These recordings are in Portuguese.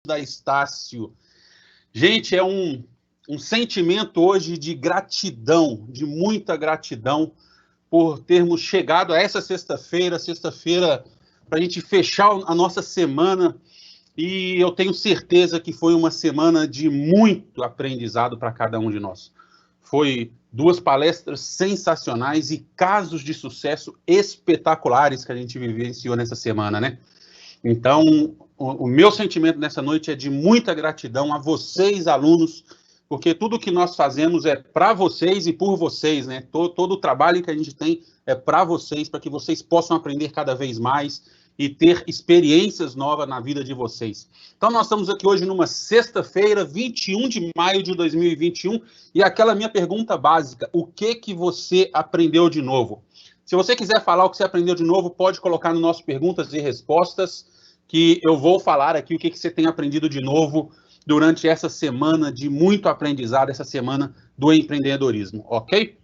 da Estácio. Gente, é um sentimento hoje de gratidão, de muita gratidão por termos chegado a essa sexta-feira para a gente fechar a nossa semana, e eu tenho certeza que foi uma semana de muito aprendizado para cada um de nós. Foi 2 palestras sensacionais e casos de sucesso espetaculares que a gente vivenciou nessa semana, né? Então, o meu sentimento nessa noite é de muita gratidão a vocês, alunos, porque tudo que nós fazemos é para vocês e por vocês, né? Todo o trabalho que a gente tem é para vocês, para que vocês possam aprender cada vez mais e ter experiências novas na vida de vocês. Então, nós estamos aqui hoje numa sexta-feira, 21 de maio de 2021, e aquela minha pergunta básica: o que você aprendeu de novo? Se você quiser falar o que você aprendeu de novo, pode colocar no nosso perguntas e respostas, que eu vou falar aqui o que você tem aprendido de novo durante essa semana de muito aprendizado, essa semana do empreendedorismo, ok?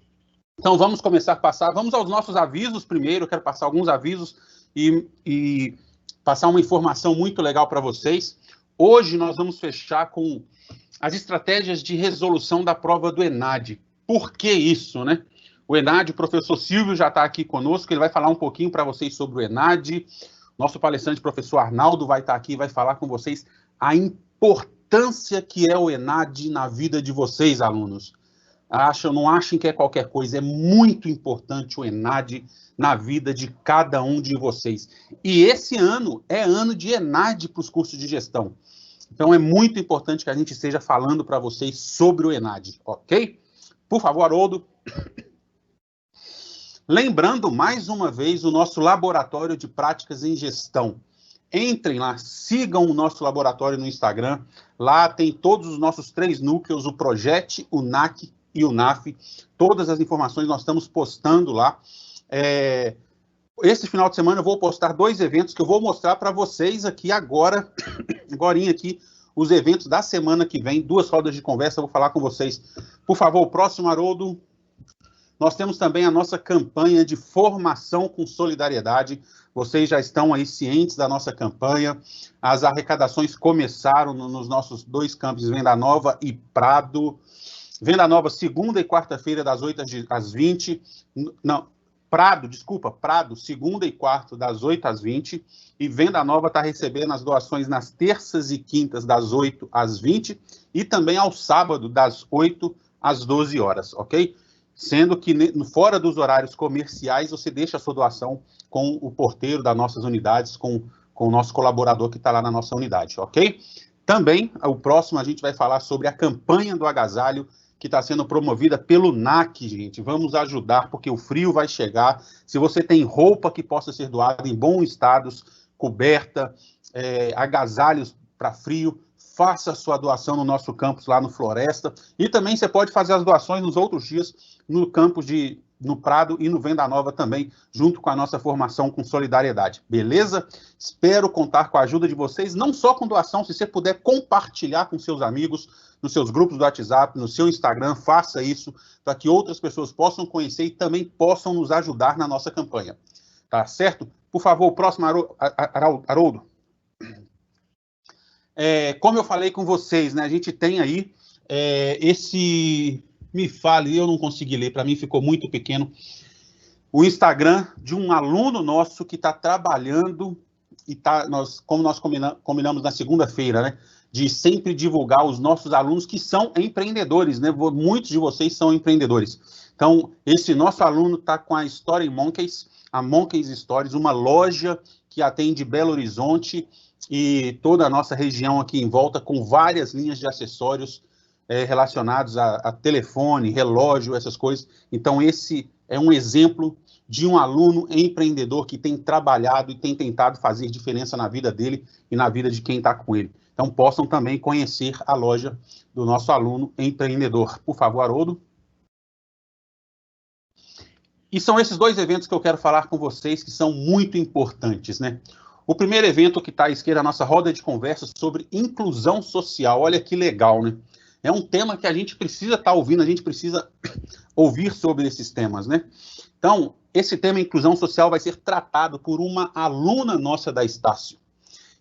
Então, vamos começar a passar, vamos aos nossos avisos primeiro. Eu quero passar alguns avisos e passar uma informação muito legal para vocês. Hoje nós vamos fechar com as estratégias de resolução da prova do ENAD. Por que isso, né? O ENAD, o professor Silvio já está aqui conosco, ele vai falar um pouquinho para vocês sobre o ENAD. Nosso palestrante, professor Arnaldo, vai estar aqui e vai falar com vocês a importância que é o ENAD na vida de vocês, alunos. Não achem que é qualquer coisa, é muito importante o ENAD na vida de cada um de vocês. E esse ano é ano de ENAD para os cursos de gestão. Então é muito importante que a gente esteja falando para vocês sobre o ENAD, ok? Por favor, Haroldo. Lembrando, mais uma vez, o nosso laboratório de práticas em gestão. Entrem lá, sigam o nosso laboratório no Instagram. Lá tem todos os nossos 3 núcleos, o Projete, o NAC e o NAF. Todas as informações nós estamos postando lá. Esse final de semana eu vou postar 2 eventos que eu vou mostrar para vocês aqui agorinha aqui, os eventos da semana que vem, 2 rodas de conversa, eu vou falar com vocês. Por favor, o próximo, Haroldo. Nós temos também a nossa campanha de formação com solidariedade. Vocês já estão aí cientes da nossa campanha. As arrecadações começaram nos nossos 2 campos, Venda Nova e Prado. Venda Nova, segunda e quarta-feira, das 8 às 20. Não, Prado, segunda e quarta, das 8 às 20. E Venda Nova está recebendo as doações nas terças e quintas, das 8 às 20. E também ao sábado, das 8 às 12 horas, ok? Sendo que fora dos horários comerciais, você deixa a sua doação com o porteiro das nossas unidades, com o nosso colaborador que está lá na nossa unidade, ok? Também, o próximo, a gente vai falar sobre a campanha do agasalho, que está sendo promovida pelo NAC, gente. Vamos ajudar, porque o frio vai chegar. Se você tem roupa que possa ser doada em bons estados, coberta, agasalhos para frio, faça a sua doação no nosso campus lá no Floresta. E também você pode fazer as doações nos outros dias no campus no Prado e no Venda Nova também, junto com a nossa formação com solidariedade. Beleza? Espero contar com a ajuda de vocês, não só com doação, se você puder compartilhar com seus amigos, nos seus grupos do WhatsApp, no seu Instagram, faça isso, para que outras pessoas possam conhecer e também possam nos ajudar na nossa campanha. Tá certo? Por favor, o próximo, Haroldo. Como eu falei com vocês, né, a gente tem aí me fale, eu não consegui ler, para mim ficou muito pequeno, o Instagram de um aluno nosso que está trabalhando, e como nós combinamos na segunda-feira, né, de sempre divulgar os nossos alunos que são empreendedores, né, muitos de vocês são empreendedores. Então, esse nosso aluno está com a Story Monkeys, a Monkeys Stories, uma loja que atende Belo Horizonte e toda a nossa região aqui em volta, com várias linhas de acessórios relacionados a telefone, relógio, essas coisas. Então, esse é um exemplo de um aluno empreendedor que tem trabalhado e tem tentado fazer diferença na vida dele e na vida de quem está com ele. Então, possam também conhecer a loja do nosso aluno empreendedor. Por favor, Haroldo. E são esses 2 eventos que eu quero falar com vocês, que são muito importantes, né? O primeiro evento que está à esquerda, a nossa roda de conversa sobre inclusão social. Olha que legal, né? É um tema que a gente precisa estar ouvindo, a gente precisa ouvir sobre esses temas, né? Então, esse tema inclusão social vai ser tratado por uma aluna nossa da Estácio.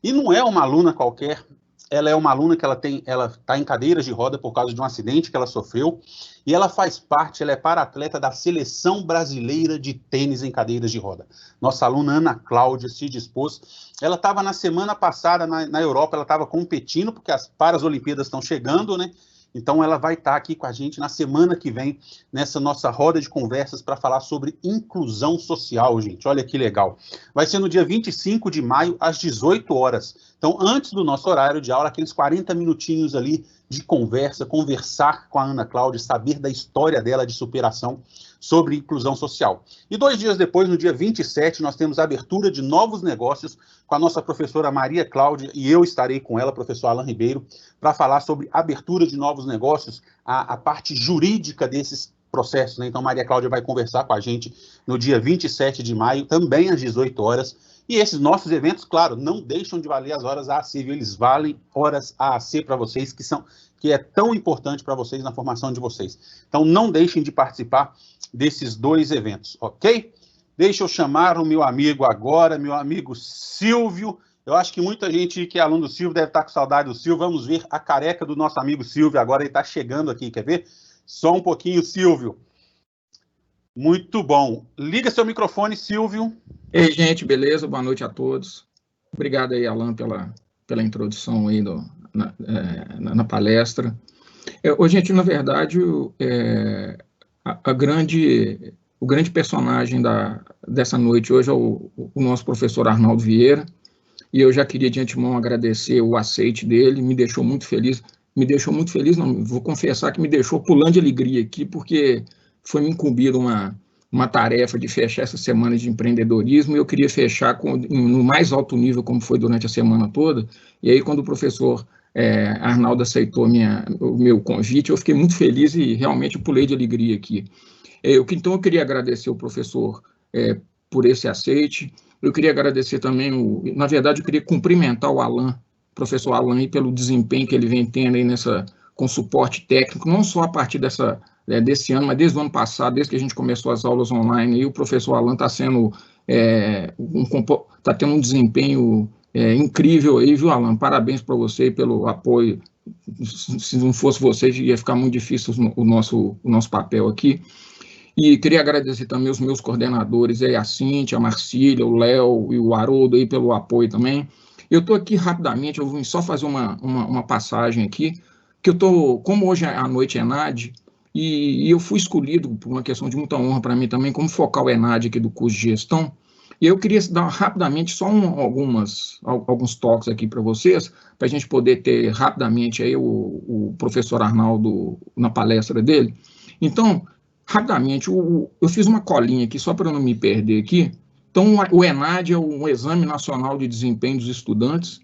E não é uma aluna qualquer, ela é uma aluna que ela está em cadeiras de roda por causa de um acidente que ela sofreu, e ela faz parte, ela é para-atleta da Seleção Brasileira de Tênis em Cadeiras de Roda. Nossa aluna Ana Cláudia se dispôs, ela estava na semana passada na Europa, ela estava competindo, porque as Paralimpíadas estão chegando, né? Então, ela vai estar aqui com a gente na semana que vem, nessa nossa roda de conversas para falar sobre inclusão social, gente. Olha que legal. Vai ser no dia 25 de maio, às 18 horas. Então, antes do nosso horário de aula, aqueles 40 minutinhos ali de conversa, conversar com a Ana Cláudia, saber da história dela de superação sobre inclusão social. E 2 dias depois, no dia 27, nós temos a abertura de novos negócios com a nossa professora Maria Cláudia, e eu estarei com ela, professor Alan Ribeiro, para falar sobre abertura de novos negócios, a parte jurídica desses processos, né? Então, Maria Cláudia vai conversar com a gente no dia 27 de maio, também às 18 horas. E esses nossos eventos, claro, não deixam de valer as horas AAC, viu? Eles valem horas AAC para vocês, que é tão importante para vocês na formação de vocês. Então, não deixem de participar desses 2 eventos, ok? Deixa eu chamar o meu amigo agora, meu amigo Silvio. Eu acho que muita gente que é aluno do Silvio deve estar com saudade do Silvio. Vamos ver a careca do nosso amigo Silvio agora, ele está chegando aqui, quer ver? Só um pouquinho, Silvio. Muito bom. Liga seu microfone, Silvio. Ei, gente, beleza? Boa noite a todos. Obrigado aí, Alan, pela introdução aí na palestra. Gente, na verdade, o grande personagem dessa noite hoje é o nosso professor Arnaldo Vieira, e eu já queria de antemão agradecer o aceite dele, me deixou muito feliz, não, vou confessar que me deixou pulando de alegria aqui, porque foi me incumbir uma tarefa de fechar essa semana de empreendedorismo, e eu queria fechar no mais alto nível, como foi durante a semana toda, e aí quando o professor Arnaldo aceitou o meu convite, eu fiquei muito feliz e realmente pulei de alegria aqui. Então, eu queria agradecer o professor por esse aceite. Eu queria agradecer também, na verdade, eu queria cumprimentar o professor Alan, aí, pelo desempenho que ele vem tendo aí com suporte técnico, não só a partir desse ano, mas desde o ano passado, desde que a gente começou as aulas online, aí o professor Alan está tendo um desempenho incrível aí, viu, Alan? Parabéns para você pelo apoio. Se não fosse você, ia ficar muito difícil o nosso papel aqui. E queria agradecer também os meus coordenadores, a Cíntia, a Marcília, o Léo e o Haroldo aí pelo apoio também. Eu estou aqui rapidamente, eu vou só fazer uma passagem aqui, que como hoje à noite é ENAD, e eu fui escolhido por uma questão de muita honra para mim também, como focar o ENAD aqui do curso de gestão, e eu queria dar rapidamente só alguns toques aqui para vocês, para a gente poder ter rapidamente aí o professor Arnaldo na palestra dele. Então, rapidamente, eu fiz uma colinha aqui, só para não me perder aqui. Então, o ENAD é um Exame Nacional de Desempenho dos Estudantes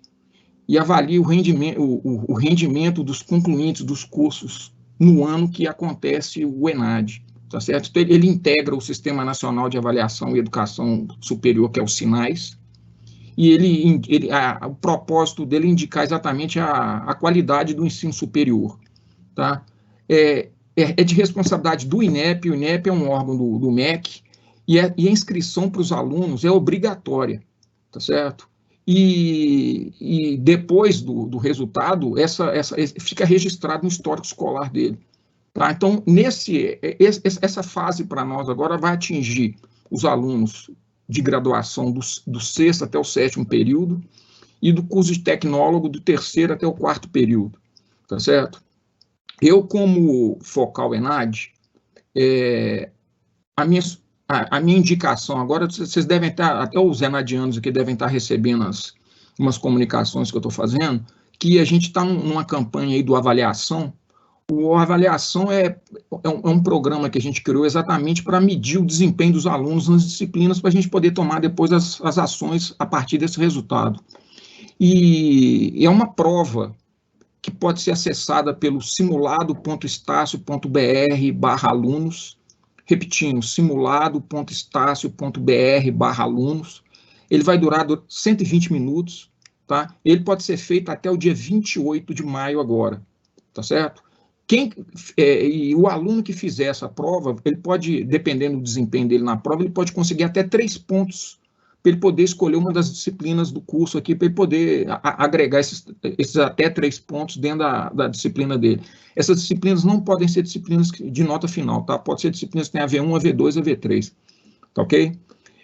e avalia o rendimento dos concluintes dos cursos no ano que acontece o ENAD, tá certo? Então, ele integra o Sistema Nacional de Avaliação e Educação Superior, que é o SINAES, e o propósito dele é indicar exatamente a qualidade do ensino superior, tá? É de responsabilidade do INEP, o INEP é um órgão do MEC, e a inscrição para os alunos é obrigatória, tá certo? E depois do resultado, fica registrado no histórico escolar dele. Tá? Então, essa fase para nós agora vai atingir os alunos de graduação do 6º até o 7º período e do curso de tecnólogo do 3º até o 4º período, tá certo? Eu, como focal ENAD, a minha indicação agora, vocês devem estar, até os enadianos aqui devem estar recebendo umas comunicações que eu estou fazendo, que a gente está numa campanha aí do Avaliação. O Avaliação é um programa que a gente criou exatamente para medir o desempenho dos alunos nas disciplinas, para a gente poder tomar depois as ações a partir desse resultado. E é uma prova que pode ser acessada pelo simulado.estácio.br/alunos, repetindo, simulado.estácio.br/alunos. Ele vai durar 120 minutos, tá? Ele pode ser feito até o dia 28 de maio agora, tá certo? E o aluno que fizer essa prova, ele pode, dependendo do desempenho dele na prova, ele pode conseguir até 3 pontos para ele poder escolher uma das disciplinas do curso aqui, para ele poder agregar esses até 3 pontos dentro da disciplina dele. Essas disciplinas não podem ser disciplinas de nota final, tá? Pode ser disciplinas que tem AV1, AV2, AV3, tá ok?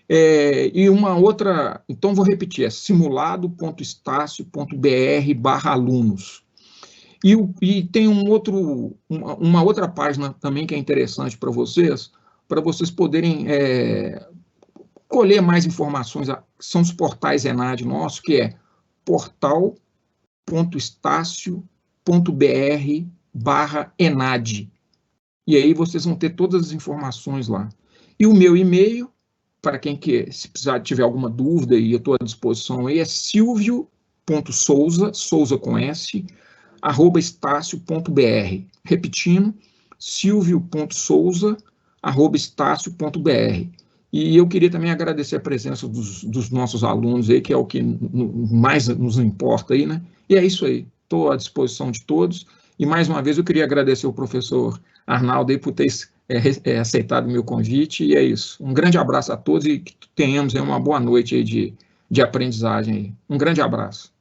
E uma outra, então vou repetir, é simulado.estácio.br/alunos. E tem uma outra página também que é interessante para vocês poderem colher mais informações, são os portais ENAD nossos, que é portal.estácio.br/ENAD. E aí vocês vão ter todas as informações lá. E o meu e-mail, para quem se precisar, tiver alguma dúvida, e eu estou à disposição aí, é silvio.souza, Souza com S, @estácio.br. Repetindo, silvio.souza, @estácio.br. E eu queria também agradecer a presença dos nossos alunos aí, que é o que mais nos importa aí, né? E é isso aí, estou à disposição de todos. E mais uma vez eu queria agradecer ao professor Arnaldo aí por ter aceitado o meu convite, e é isso. Um grande abraço a todos e que tenhamos aí uma boa noite aí de aprendizagem aí. Um grande abraço.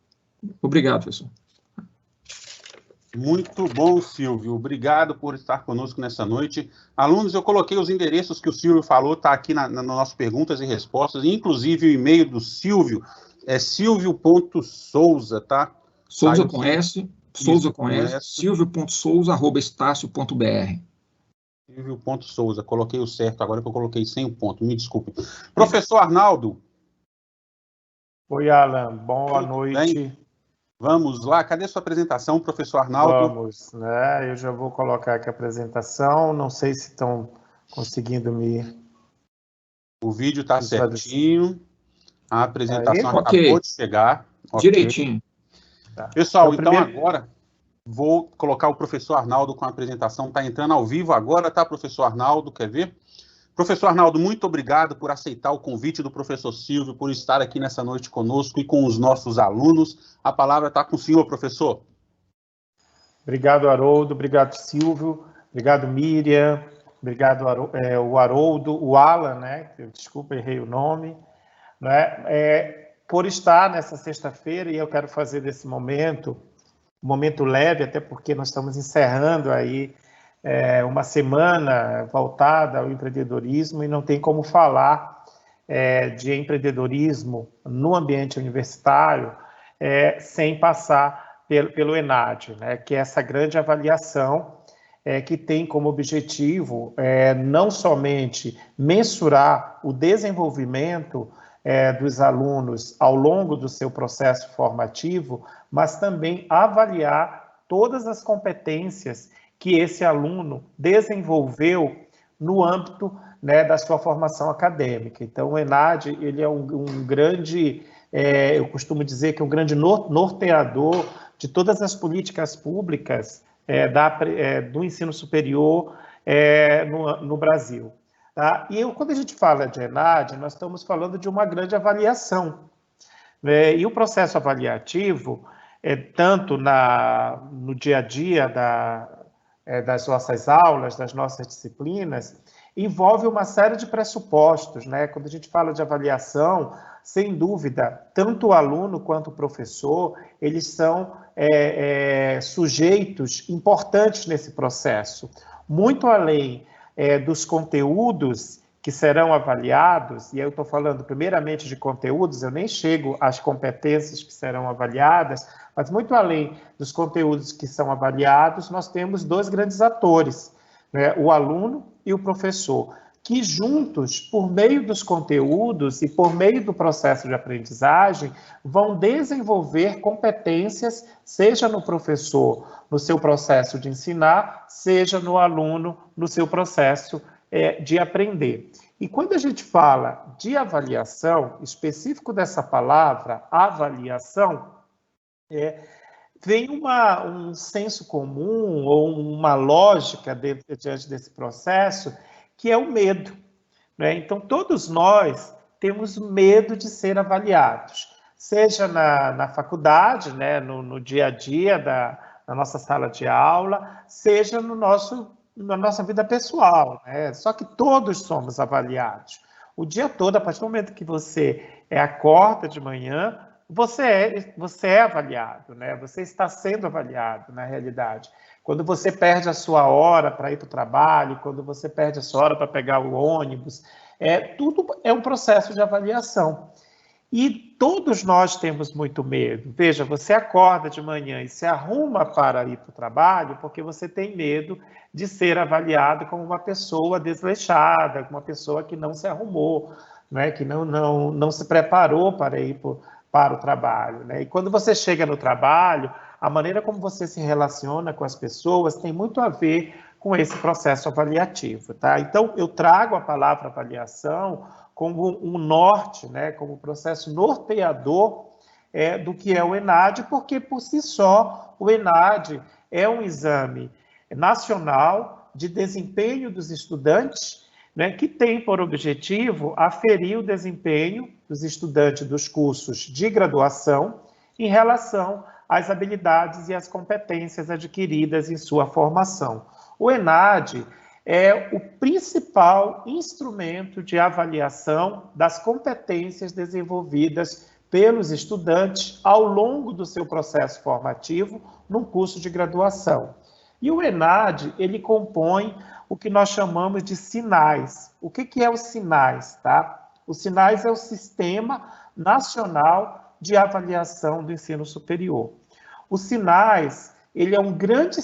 Obrigado, professor. Muito bom, Silvio. Obrigado por estar conosco nessa noite. Alunos, eu coloquei os endereços que o Silvio falou, está aqui nas nossas perguntas e respostas, inclusive o e-mail do Silvio é silvio.souza, tá? Souza com S, Souza com S, silvio.souza, @estácio.br. Silvio.souza, coloquei o certo agora que eu coloquei sem o ponto, me desculpe. Professor Arnaldo. Oi, Alan, boa noite. Bem? Vamos lá, cadê sua apresentação, professor Arnaldo? Vamos, né? Eu já vou colocar aqui a apresentação, não sei se estão conseguindo me... O vídeo está certinho, a apresentação acabou de chegar. Direitinho. Tá. Pessoal, então agora vou colocar o professor Arnaldo com a apresentação, está entrando ao vivo agora, tá, professor Arnaldo, quer ver? Professor Arnaldo, muito obrigado por aceitar o convite do professor Silvio, por estar aqui nessa noite conosco e com os nossos alunos. A palavra está com o senhor, professor. Obrigado, Haroldo. Obrigado, Silvio. Obrigado, Miriam. Obrigado, o Haroldo, o Alan, né? Desculpa, errei o nome. Né? Por estar nessa sexta-feira, e eu quero fazer desse momento um momento leve, até porque nós estamos encerrando aí uma semana voltada ao empreendedorismo e não tem como falar de empreendedorismo no ambiente universitário sem passar pelo ENAD, né, que é essa grande avaliação que tem como objetivo não somente mensurar o desenvolvimento dos alunos ao longo do seu processo formativo, mas também avaliar todas as competências que esse aluno desenvolveu no âmbito, né, da sua formação acadêmica. Então, o ENAD, ele é um grande, eu costumo dizer que é um grande norteador de todas as políticas públicas do ensino superior no Brasil. Tá? E quando a gente fala de ENAD, nós estamos falando de uma grande avaliação. Né? E o processo avaliativo, tanto no dia a dia das nossas aulas, das nossas disciplinas, envolve uma série de pressupostos, né? Quando a gente fala de avaliação, sem dúvida, tanto o aluno quanto o professor, eles são sujeitos importantes nesse processo, muito além dos conteúdos que serão avaliados, e eu estou falando primeiramente de conteúdos, eu nem chego às competências que serão avaliadas, mas muito além dos conteúdos que são avaliados, nós temos dois grandes atores, né, o aluno e o professor, que juntos, por meio dos conteúdos e por meio do processo de aprendizagem, vão desenvolver competências, seja no professor, no seu processo de ensinar, seja no aluno, no seu processo de aprender. E quando a gente fala de avaliação, específico dessa palavra, avaliação, vem um senso comum ou uma lógica diante desse processo, que é o medo. Né? Então, todos nós temos medo de ser avaliados, seja na faculdade, né, no dia a dia na nossa sala de aula, seja na nossa vida pessoal, né? Só que todos somos avaliados. O dia todo, a partir do momento que você acorda de manhã, você é avaliado, né? Você está sendo avaliado, na realidade. Quando você perde a sua hora para ir para o trabalho, quando você perde a sua hora para pegar o ônibus, tudo é um processo de avaliação. E todos nós temos muito medo. Veja, você acorda de manhã e se arruma para ir para o trabalho porque você tem medo de ser avaliado como uma pessoa desleixada, uma pessoa que não se arrumou, né? Que não se preparou para ir para o trabalho, né? E quando você chega no trabalho, a maneira como você se relaciona com as pessoas tem muito a ver com esse processo avaliativo, tá? Então, eu trago a palavra avaliação como um norte, né, como um processo norteador do que é o ENAD, porque, por si só, o ENAD é um exame nacional de desempenho dos estudantes, né, que tem por objetivo aferir o desempenho dos estudantes dos cursos de graduação em relação às habilidades e às competências adquiridas em sua formação. O ENAD é o principal instrumento de avaliação das competências desenvolvidas pelos estudantes ao longo do seu processo formativo num curso de graduação. E o ENAD, ele compõe o que nós chamamos de SINAIS. O que é o SINAIS, tá? O SINAIS é o Sistema Nacional de Avaliação do Ensino Superior. O SINAIS, ele é um grande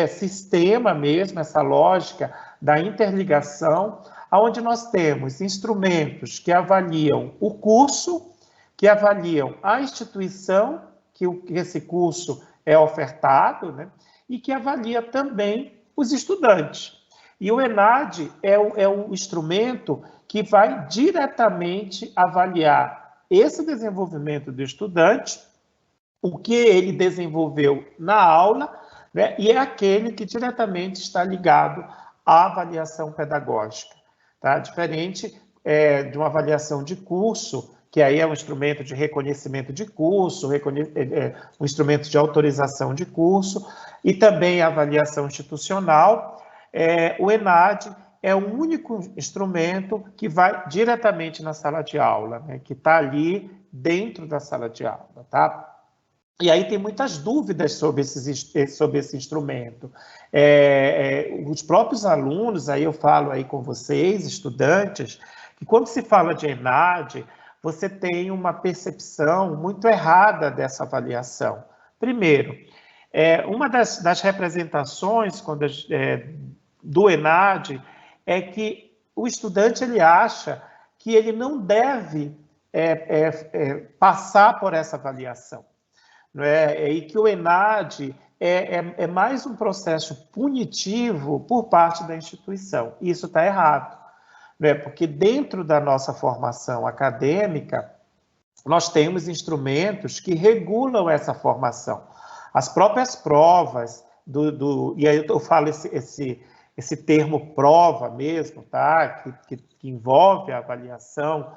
sistema mesmo, essa lógica da interligação, onde nós temos instrumentos que avaliam o curso, que avaliam a instituição que esse curso é ofertado, né? E que avalia também os estudantes. E o ENAD é o instrumento que vai diretamente avaliar esse desenvolvimento do estudante, o que ele desenvolveu na aula, né? E é aquele que diretamente está ligado à avaliação pedagógica, tá? Diferente de uma avaliação de curso, que aí é um instrumento de reconhecimento de curso, um instrumento de autorização de curso, e também a avaliação institucional. O ENAD é o único instrumento que vai diretamente na sala de aula, né? Que está ali dentro da sala de aula, tá? E aí tem muitas dúvidas sobre esse instrumento. Os próprios alunos, aí eu falo aí com vocês, estudantes, que quando se fala de ENAD, você tem uma percepção muito errada dessa avaliação. Primeiro, uma das representações do ENAD é que o estudante ele acha que ele não deve passar por essa avaliação. E que o ENAD é mais um processo punitivo por parte da instituição. Isso está errado, porque dentro da nossa formação acadêmica, nós temos instrumentos que regulam essa formação. As próprias provas, e aí eu falo esse termo prova mesmo, tá? que envolve a avaliação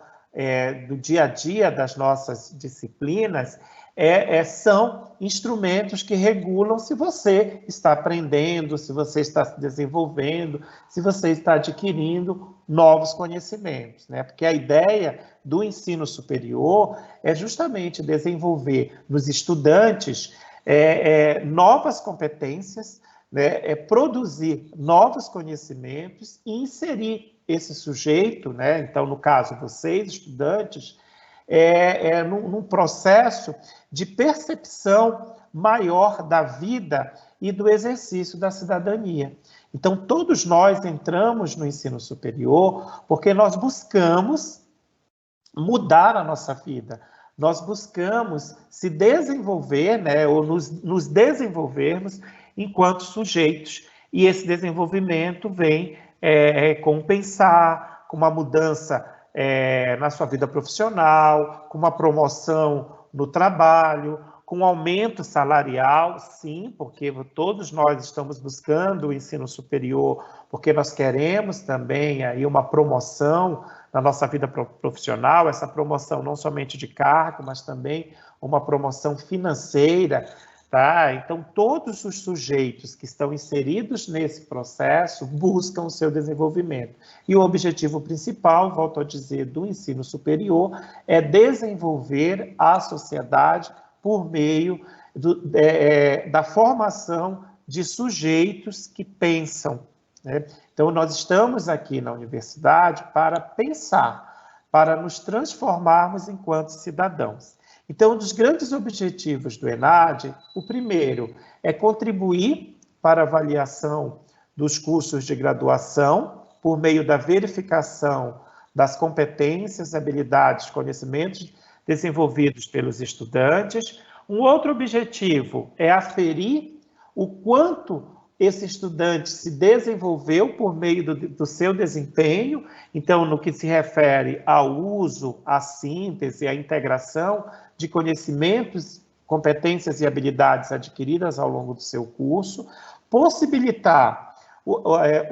do dia a dia das nossas disciplinas, são instrumentos que regulam se você está aprendendo, se você está se desenvolvendo, se você está adquirindo novos conhecimentos, né? Porque a ideia do ensino superior é justamente desenvolver nos estudantes novas competências, né? Produzir novos conhecimentos e inserir esse sujeito, né? Então, no caso, vocês, estudantes, num processo de percepção maior da vida e do exercício da cidadania. Então, todos nós entramos no ensino superior porque nós buscamos mudar a nossa vida, nós buscamos se desenvolver, né, ou nos desenvolvermos enquanto sujeitos, e esse desenvolvimento vem com o pensar, com uma mudança na sua vida profissional, com uma promoção no trabalho, com aumento salarial, sim, porque todos nós estamos buscando o ensino superior, porque nós queremos também aí uma promoção na nossa vida profissional, essa promoção não somente de cargo, mas também uma promoção financeira, tá? Então, todos os sujeitos que estão inseridos nesse processo buscam o seu desenvolvimento. E o objetivo principal, volto a dizer, do ensino superior é desenvolver a sociedade por meio da formação de sujeitos que pensam, né? Então, nós estamos aqui na universidade para pensar, para nos transformarmos enquanto cidadãos. Então, um dos grandes objetivos do ENAD, o primeiro é contribuir para a avaliação dos cursos de graduação, por meio da verificação das competências, habilidades, conhecimentos desenvolvidos pelos estudantes. Um outro objetivo é aferir o quanto esse estudante se desenvolveu por meio do seu desempenho, então, no que se refere ao uso, à síntese, à integração de conhecimentos, competências e habilidades adquiridas ao longo do seu curso, possibilitar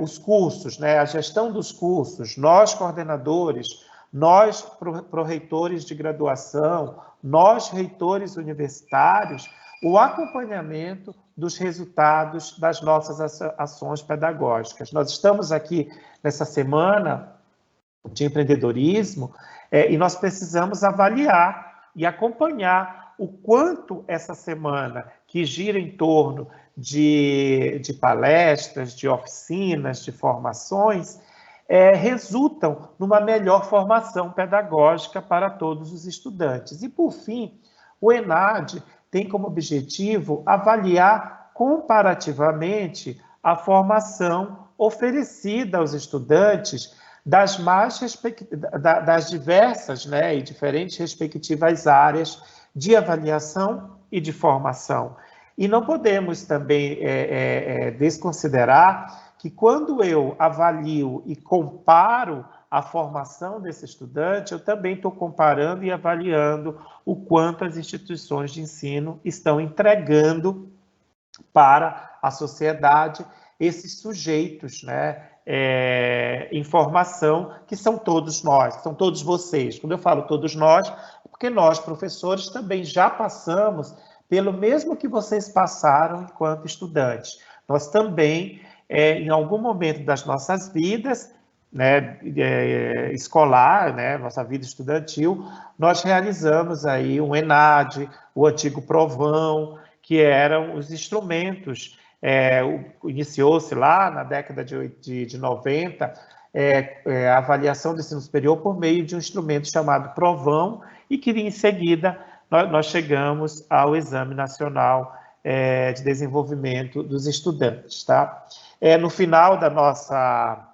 os cursos, né, a gestão dos cursos, nós coordenadores, nós pró-reitores de graduação, nós reitores universitários, o acompanhamento dos resultados das nossas ações pedagógicas. Nós estamos aqui nessa semana de empreendedorismo e nós precisamos avaliar e acompanhar o quanto essa semana, que gira em torno de palestras, de oficinas, de formações, resultam numa melhor formação pedagógica para todos os estudantes. E, por fim, o ENAD tem como objetivo avaliar comparativamente a formação oferecida aos estudantes das diversas, né, e diferentes respectivas áreas de avaliação e de formação. E não podemos também desconsiderar que quando eu avalio e comparo a formação desse estudante, eu também estou comparando e avaliando o quanto as instituições de ensino estão entregando para a sociedade esses sujeitos, né, em formação, que são todos nós, são todos vocês. Quando eu falo todos nós, é porque nós, professores, também já passamos pelo mesmo que vocês passaram enquanto estudantes. Nós também, em algum momento das nossas vidas, né, escolar, né, nossa vida estudantil, nós realizamos aí um ENAD, o antigo Provão, que eram os instrumentos, iniciou-se lá na década de 90, a avaliação do ensino superior por meio de um instrumento chamado Provão, e que em seguida nós chegamos ao Exame Nacional de Desenvolvimento dos Estudantes, tá? No final da nossa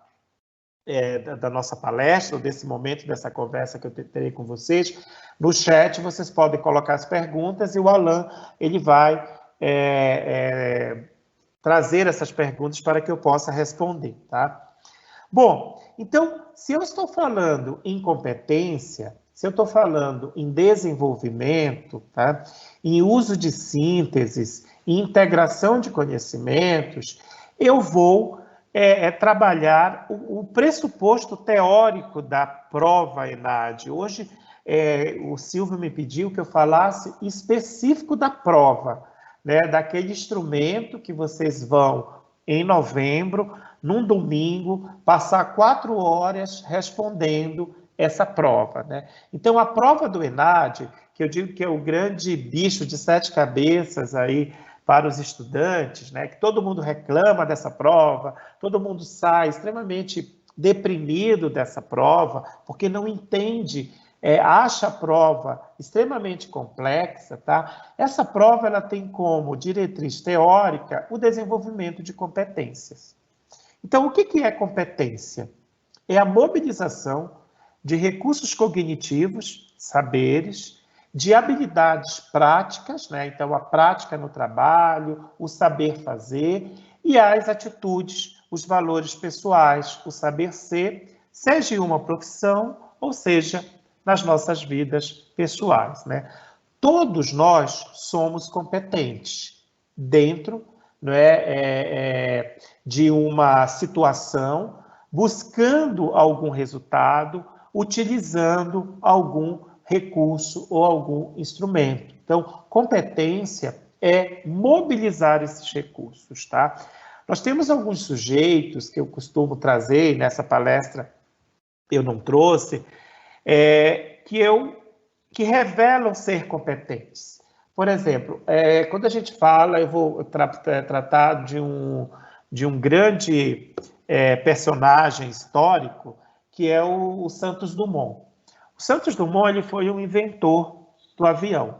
palestra, ou desse momento, dessa conversa que eu terei com vocês, no chat vocês podem colocar as perguntas e o Alan ele vai trazer essas perguntas para que eu possa responder, tá? Bom, então, se eu estou falando em competência, se eu estou falando em desenvolvimento, tá? Em uso de sínteses, em integração de conhecimentos, eu vou trabalhar o pressuposto teórico da prova ENAD. Hoje, o Silvio me pediu que eu falasse específico da prova, né, daquele instrumento que vocês vão, em novembro, num domingo, passar 4 horas respondendo essa prova, né? Então, a prova do ENAD, que eu digo que é o grande bicho de 7 cabeças aí para os estudantes, né, que todo mundo reclama dessa prova, todo mundo sai extremamente deprimido dessa prova, porque não entende, acha a prova extremamente complexa, tá? Essa prova ela tem como diretriz teórica o desenvolvimento de competências. Então, o que é competência? É a mobilização de recursos cognitivos, saberes, de habilidades práticas, né? Então, a prática no trabalho, o saber fazer, e as atitudes, os valores pessoais, o saber ser, seja em uma profissão, ou seja, nas nossas vidas pessoais, né? Todos nós somos competentes dentro, né, de uma situação, buscando algum resultado, utilizando algum recurso ou algum instrumento. Então, competência é mobilizar esses recursos, tá? Nós temos alguns sujeitos que eu costumo trazer, nessa palestra eu não trouxe, que revelam ser competentes. Por exemplo, quando a gente fala, eu vou tratar de um grande personagem histórico, que é o Santos Dumont. O Santos Dumont ele foi um inventor do avião.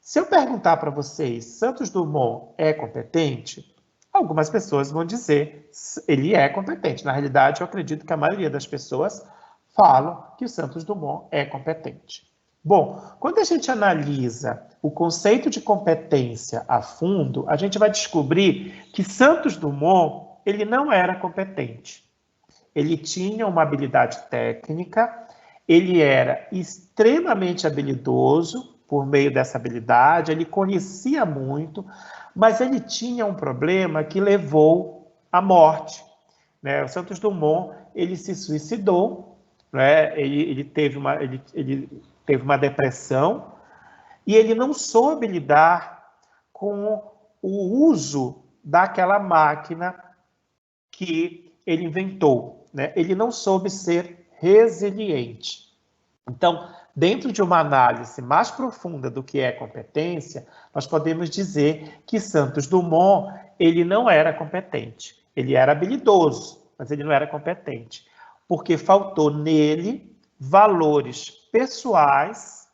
Se eu perguntar para vocês, Santos Dumont é competente? Algumas pessoas vão dizer, ele é competente. Na realidade, eu acredito que a maioria das pessoas falam que o Santos Dumont é competente. Bom, quando a gente analisa o conceito de competência a fundo, a gente vai descobrir que Santos Dumont, ele não era competente. Ele tinha uma habilidade técnica, ele era extremamente habilidoso por meio dessa habilidade, ele conhecia muito, mas ele tinha um problema que levou à morte. Né? O Santos Dumont, ele se suicidou, né? ele teve uma depressão e ele não soube lidar com o uso daquela máquina que ele inventou. Né? Ele não soube ser resiliente. Então, dentro de uma análise mais profunda do que é competência, nós podemos dizer que Santos Dumont, ele não era competente. Ele era habilidoso, mas ele não era competente, porque faltou nele valores pessoais,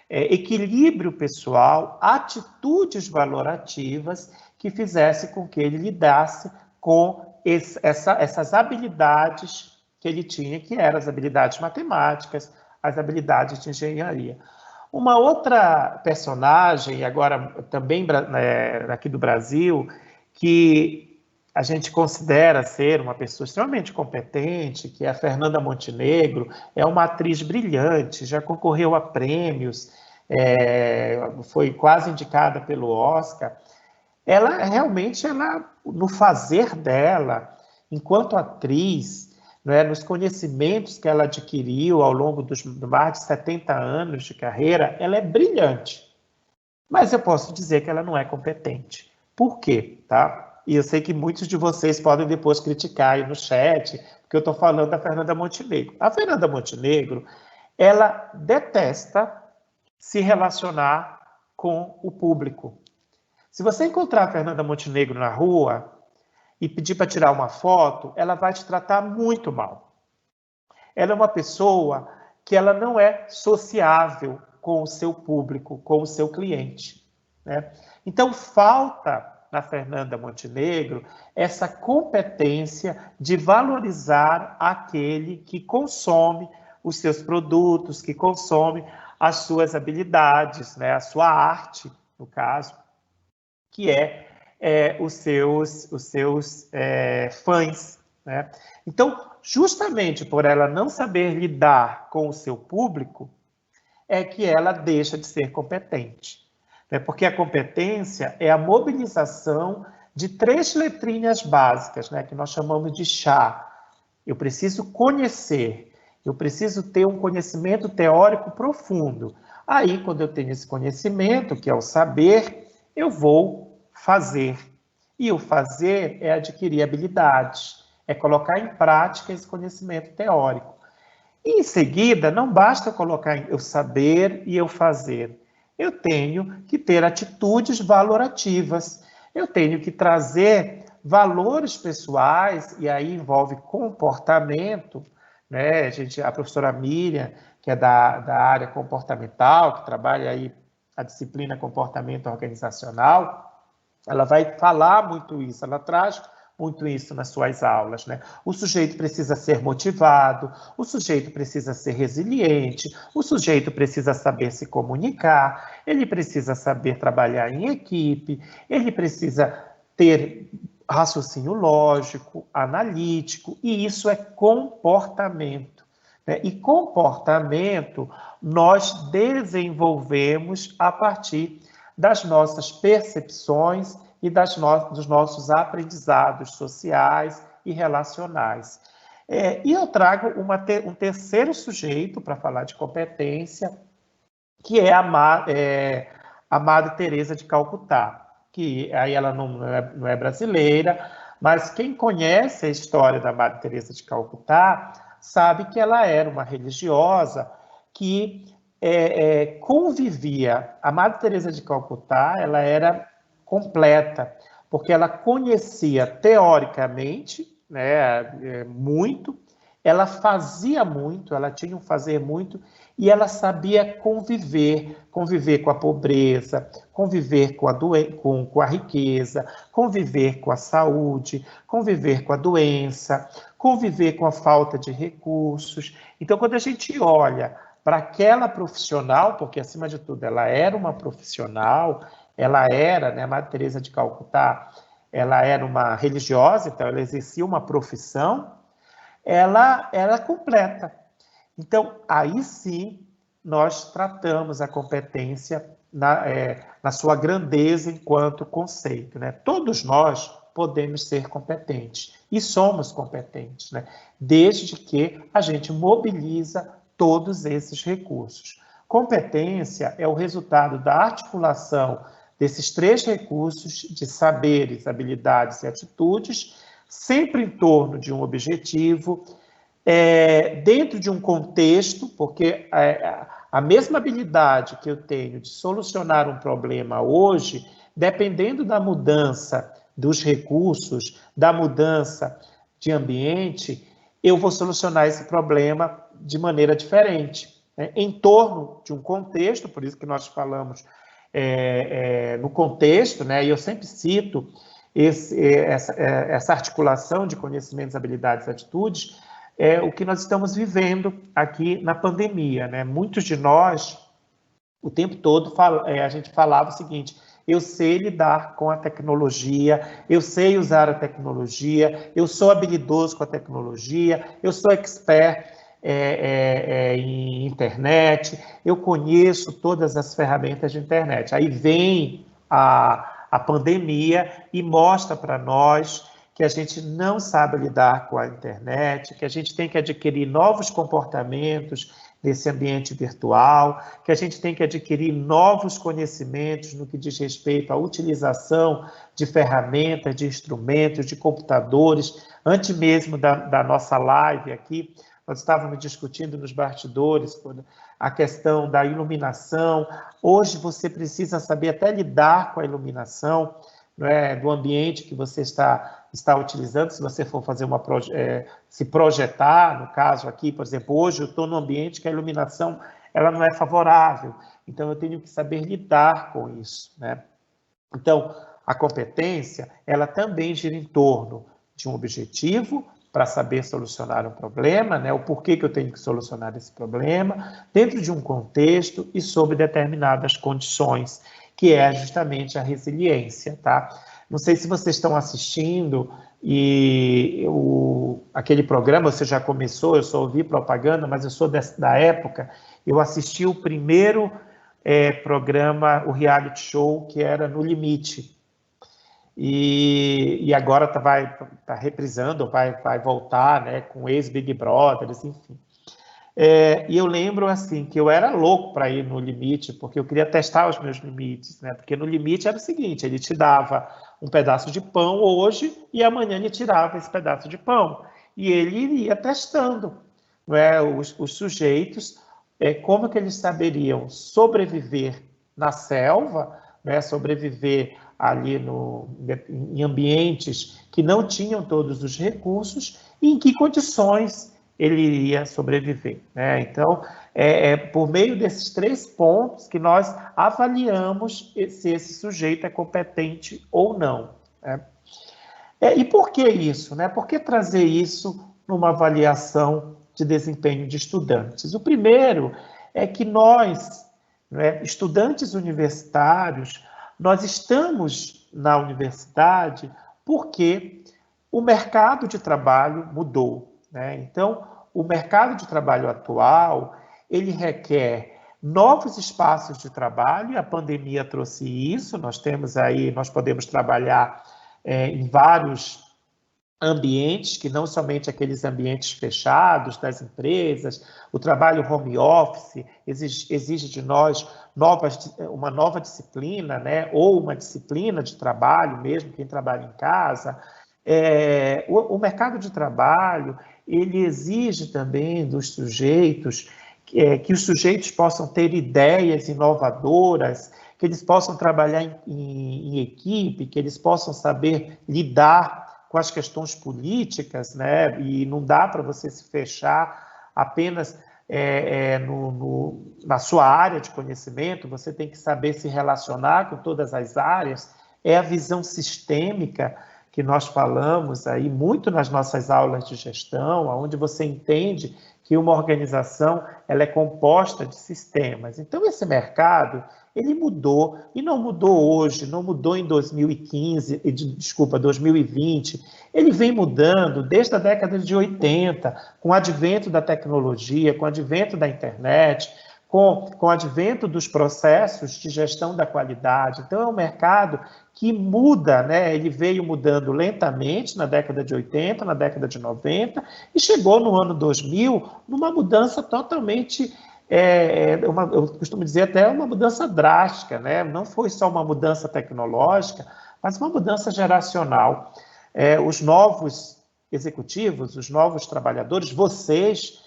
equilíbrio pessoal, atitudes valorativas que fizesse com que ele lidasse com essas habilidades que ele tinha, que eram as habilidades matemáticas, as habilidades de engenharia. Uma outra personagem, agora também aqui do Brasil, que a gente considera ser uma pessoa extremamente competente, que é a Fernanda Montenegro, é uma atriz brilhante, já concorreu a prêmios, foi quase indicada pelo Oscar. Ela realmente, no fazer dela, enquanto atriz, né, nos conhecimentos que ela adquiriu ao longo dos mais de 70 anos de carreira, ela é brilhante. Mas eu posso dizer que ela não é competente. Por quê? Tá? E eu sei que muitos de vocês podem depois criticar aí no chat, porque eu estou falando da Fernanda Montenegro. A Fernanda Montenegro, ela detesta se relacionar com o público. Se você encontrar a Fernanda Montenegro na rua e pedir para tirar uma foto, ela vai te tratar muito mal. Ela é uma pessoa que ela não é sociável com o seu público, com o seu cliente. Né? Então, falta na Fernanda Montenegro essa competência de valorizar aquele que consome os seus produtos, que consome as suas habilidades, né? A sua arte, no caso, que os seus fãs. Né? Então, justamente por ela não saber lidar com o seu público, é que ela deixa de ser competente. Né? Porque a competência é a mobilização de 3 letrinhas básicas, né? Que nós chamamos de chá. Eu preciso conhecer, eu preciso ter um conhecimento teórico profundo. Aí, quando eu tenho esse conhecimento, que é o saber, eu vou fazer. E o fazer é adquirir habilidades, é colocar em prática esse conhecimento teórico. E, em seguida, não basta colocar eu saber e eu fazer. Eu tenho que ter atitudes valorativas. Eu tenho que trazer valores pessoais, e aí envolve comportamento. Né? A professora Miriam, que é da área comportamental, que trabalha aí a disciplina comportamento organizacional, ela vai falar muito isso, ela traz muito isso nas suas aulas. Né? O sujeito precisa ser motivado, o sujeito precisa ser resiliente, o sujeito precisa saber se comunicar, ele precisa saber trabalhar em equipe, ele precisa ter raciocínio lógico, analítico, e isso é comportamento. Né? E comportamento nós desenvolvemos a partir das nossas percepções e dos nossos aprendizados sociais e relacionais. E eu trago um terceiro sujeito para falar de competência, que é a Madre Teresa de Calcutá, que aí ela não é brasileira, mas quem conhece a história da Madre Teresa de Calcutá sabe que ela era uma religiosa que convivia. A Madre Teresa de Calcutá, ela era completa, porque ela conhecia teoricamente, né, muito, ela fazia muito, ela tinha um fazer muito, e ela sabia conviver com a pobreza, conviver com a riqueza, conviver com a saúde, conviver com a doença, conviver com a falta de recursos. Então, quando a gente olha para aquela profissional, porque acima de tudo ela era uma profissional, ela era, né, a Madre Teresa de Calcutá, ela era uma religiosa, então ela exercia uma profissão, ela era completa. Então, aí sim, nós tratamos a competência na sua grandeza enquanto conceito, né? Todos nós podemos ser competentes e somos competentes, né? Desde que a gente mobiliza todos esses recursos. Competência é o resultado da articulação desses 3 recursos de saberes, habilidades e atitudes, sempre em torno de um objetivo, dentro de um contexto, porque a mesma habilidade que eu tenho de solucionar um problema hoje, dependendo da mudança dos recursos, da mudança de ambiente, eu vou solucionar esse problema de maneira diferente, né? Em torno de um contexto, por isso que nós falamos no contexto, né? E eu sempre cito essa articulação de conhecimentos, habilidades e atitudes, o que nós estamos vivendo aqui na pandemia, né? Muitos de nós, o tempo todo, a gente falava o seguinte: eu sei lidar com a tecnologia, eu sei usar a tecnologia, eu sou habilidoso com a tecnologia, eu sou expert em internet, eu conheço todas as ferramentas de internet. Aí vem a pandemia e mostra para nós que a gente não sabe lidar com a internet, que a gente tem que adquirir novos comportamentos nesse ambiente virtual, que a gente tem que adquirir novos conhecimentos no que diz respeito à utilização de ferramentas, de instrumentos, de computadores. Antes mesmo da nossa live aqui, nós estávamos discutindo nos bastidores a questão da iluminação. Hoje você precisa saber até lidar com a iluminação, do ambiente que você está utilizando. Se você for fazer se projetar, no caso aqui, por exemplo, hoje eu estou num ambiente que a iluminação ela não é favorável, então eu tenho que saber lidar com isso, né? Então, a competência, ela também gira em torno de um objetivo para saber solucionar um problema, né? O porquê que eu tenho que solucionar esse problema, dentro de um contexto e sob determinadas condições, que é justamente a resiliência, tá? Não sei se vocês estão assistindo e aquele programa, você já começou, eu só ouvi propaganda, mas eu sou da época, eu assisti o primeiro programa, o reality show, que era No Limite. E agora tá reprisando, vai voltar, né, com ex-Big Brothers, enfim. E eu lembro, assim, que eu era louco para ir no Limite, porque eu queria testar os meus limites, né? Porque no Limite era o seguinte: ele te dava um pedaço de pão hoje e amanhã ele tirava esse pedaço de pão. E ele iria testando, não é, os sujeitos, como que eles saberiam sobreviver na selva, né? Sobreviver ali em ambientes que não tinham todos os recursos e em que condições ele iria sobreviver, né? Então, por meio desses 3 pontos que nós avaliamos se esse sujeito é competente ou não, né? E por que isso, né? Por que trazer isso numa avaliação de desempenho de estudantes? O primeiro é que nós, né, estudantes universitários, nós estamos na universidade porque o mercado de trabalho mudou, né? Então, o mercado de trabalho atual, ele requer novos espaços de trabalho, e a pandemia trouxe isso. Nós podemos trabalhar em vários ambientes, que não somente aqueles ambientes fechados das empresas, o trabalho home office exige de nós uma nova disciplina, né? Ou uma disciplina de trabalho mesmo, quem trabalha em casa. O mercado de trabalho, ele exige também dos sujeitos que os sujeitos possam ter ideias inovadoras, que eles possam trabalhar em equipe, que eles possam saber lidar com as questões políticas, né? E não dá para você se fechar apenas na sua área de conhecimento, você tem que saber se relacionar com todas as áreas. É a visão sistêmica que nós falamos aí muito nas nossas aulas de gestão, onde você entende que uma organização ela é composta de sistemas. Então, esse mercado, ele mudou, e não mudou hoje, não mudou em 2020, ele vem mudando desde a década de 80, com o advento da tecnologia, com o advento da internet, com o advento dos processos de gestão da qualidade. Então, é um mercado que muda, né? Ele veio mudando lentamente na década de 80, na década de 90, e chegou no ano 2000 numa mudança totalmente, eu costumo dizer até uma mudança drástica, né? Não foi só uma mudança tecnológica, mas uma mudança geracional. Os novos executivos, os novos trabalhadores, vocês,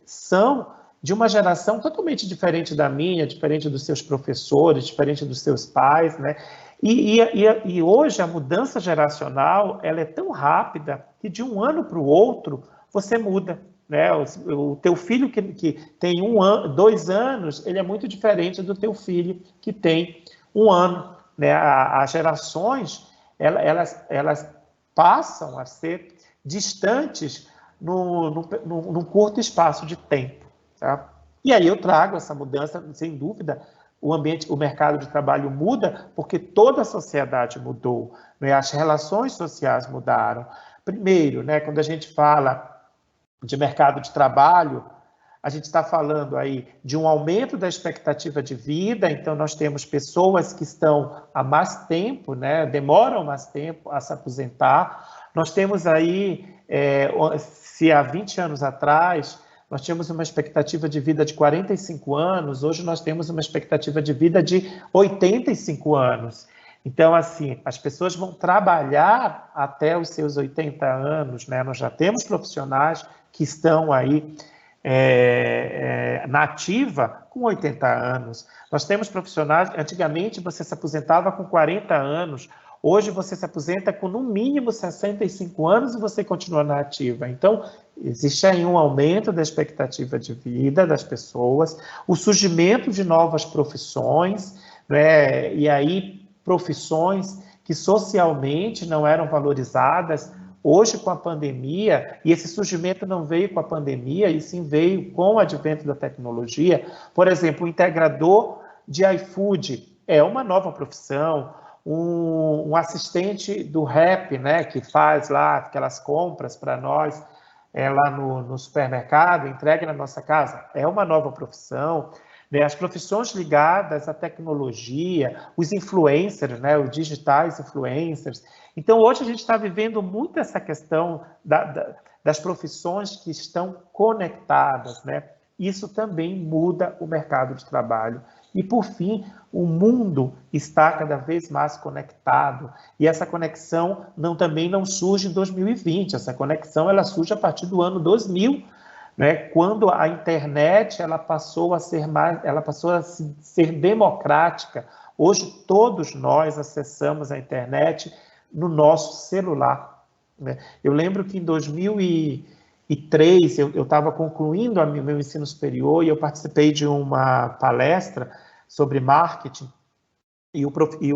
são de uma geração totalmente diferente da minha, diferente dos seus professores, diferente dos seus pais, né? E hoje a mudança geracional ela é tão rápida que de um ano para o outro você muda, né? O teu filho que tem 2 anos, ele é muito diferente do teu filho que tem 1 ano, né? As gerações elas passam a ser distantes num curto espaço de tempo. Tá? E aí eu trago essa mudança, sem dúvida, o mercado de trabalho muda porque toda a sociedade mudou, né? As relações sociais mudaram. Primeiro, né, quando a gente fala de mercado de trabalho, a gente está falando aí de um aumento da expectativa de vida, então nós temos pessoas que estão há mais tempo, né, demoram mais tempo a se aposentar. Nós temos aí, se há 20 anos atrás, nós tínhamos uma expectativa de vida de 45 anos, hoje nós temos uma expectativa de vida de 85 anos. Então, assim, as pessoas vão trabalhar até os seus 80 anos, né? Nós já temos profissionais que estão aí na ativa com 80 anos. Nós temos profissionais, antigamente você se aposentava com 40 anos, hoje você se aposenta com no mínimo 65 anos e você continua na ativa. Então, existe aí um aumento da expectativa de vida das pessoas, o surgimento de novas profissões, né? E aí profissões que socialmente não eram valorizadas. Hoje, com a pandemia, e esse surgimento não veio com a pandemia, e sim veio com o advento da tecnologia. Por exemplo, o integrador de iFood é uma nova profissão, um assistente do rap, né, que faz lá aquelas compras para nós lá no supermercado, entrega na nossa casa, é uma nova profissão. Né? As profissões ligadas à tecnologia, os influencers, né, os digitais influencers. Então, hoje a gente está vivendo muito essa questão das profissões que estão conectadas, né? Isso também muda o mercado de trabalho. E, por fim, o mundo está cada vez mais conectado. E essa conexão também não surge em 2020. Essa conexão ela surge a partir do ano 2000, né? Quando a internet ela passou a ser democrática. Hoje, todos nós acessamos a internet no nosso celular. Né? Eu lembro que em 2003, eu estava concluindo o meu ensino superior e eu participei de uma palestra sobre marketing e o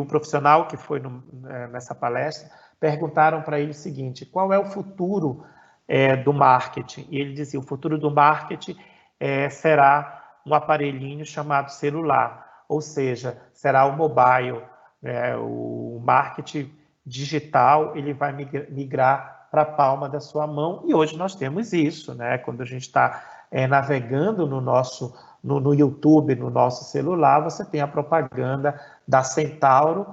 profissional que foi nessa palestra perguntaram para ele o seguinte: qual é o futuro do marketing? E ele dizia: o futuro do marketing será um aparelhinho chamado celular, ou seja, será o mobile, o marketing digital, ele vai migrar para a palma da sua mão, e hoje nós temos isso, né? Quando a gente está navegando no YouTube, no nosso celular, você tem a propaganda da Centauro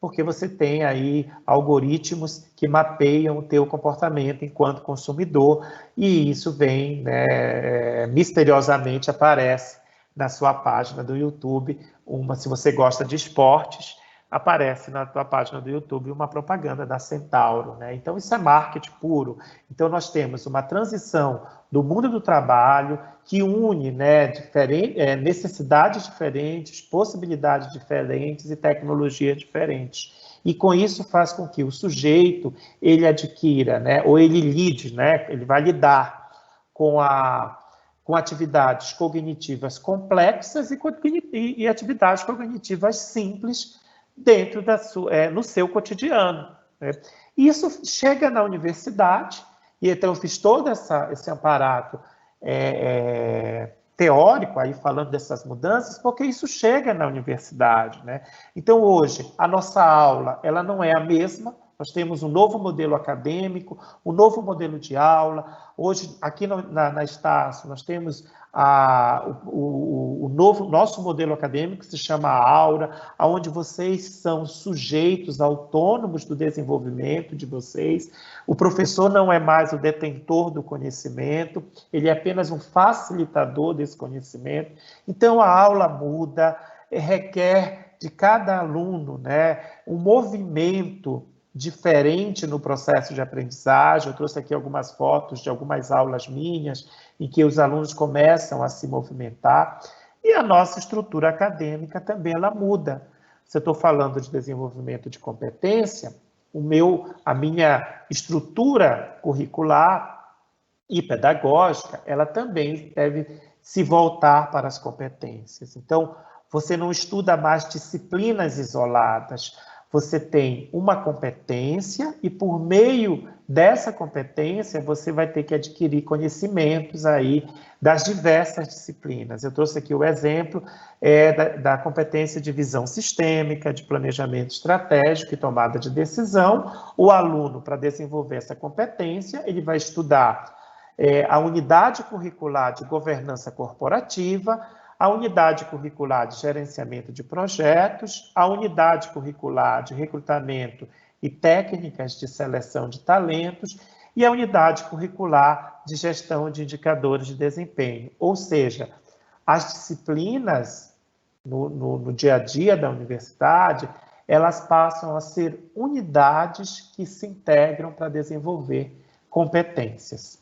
porque você tem aí algoritmos que mapeiam o teu comportamento enquanto consumidor, e isso vem, né, misteriosamente aparece na sua página do YouTube, se você gosta de esportes, aparece na tua página do YouTube uma propaganda da Centauro, né? Então, isso é marketing puro. Então, nós temos uma transição do mundo do trabalho que une, né, necessidades diferentes, possibilidades diferentes e tecnologias diferentes. E com isso faz com que o sujeito ele adquira, né, ou ele lide, né, ele vai lidar com atividades cognitivas complexas e atividades cognitivas simples dentro no seu cotidiano, né? Isso chega na universidade, e então eu fiz todo esse aparato teórico, aí falando dessas mudanças, porque isso chega na universidade, né? Então, hoje, a nossa aula ela não é a mesma, nós temos um novo modelo acadêmico, um novo modelo de aula. Hoje, aqui na Estácio, nós temos o nosso modelo acadêmico, que se chama Aura, onde vocês são sujeitos autônomos do desenvolvimento de vocês. O professor não é mais o detentor do conhecimento, ele é apenas um facilitador desse conhecimento. Então, a aula muda, requer de cada aluno, né, um movimento diferente no processo de aprendizagem. Eu trouxe aqui algumas fotos de algumas aulas minhas, em que os alunos começam a se movimentar, e a nossa estrutura acadêmica também ela muda. Se eu estou falando de desenvolvimento de competência, a minha estrutura curricular e pedagógica, ela também deve se voltar para as competências. Então, você não estuda mais disciplinas isoladas, você tem uma competência e, por meio dessa competência, você vai ter que adquirir conhecimentos aí das diversas disciplinas. Eu trouxe aqui o exemplo da competência de visão sistêmica, de planejamento estratégico e tomada de decisão. O aluno, para desenvolver essa competência, ele vai estudar a unidade curricular de governança corporativa, a unidade curricular de gerenciamento de projetos, a unidade curricular de recrutamento e técnicas de seleção de talentos e a unidade curricular de gestão de indicadores de desempenho. Ou seja, as disciplinas no dia a dia da universidade, elas passam a ser unidades que se integram para desenvolver competências.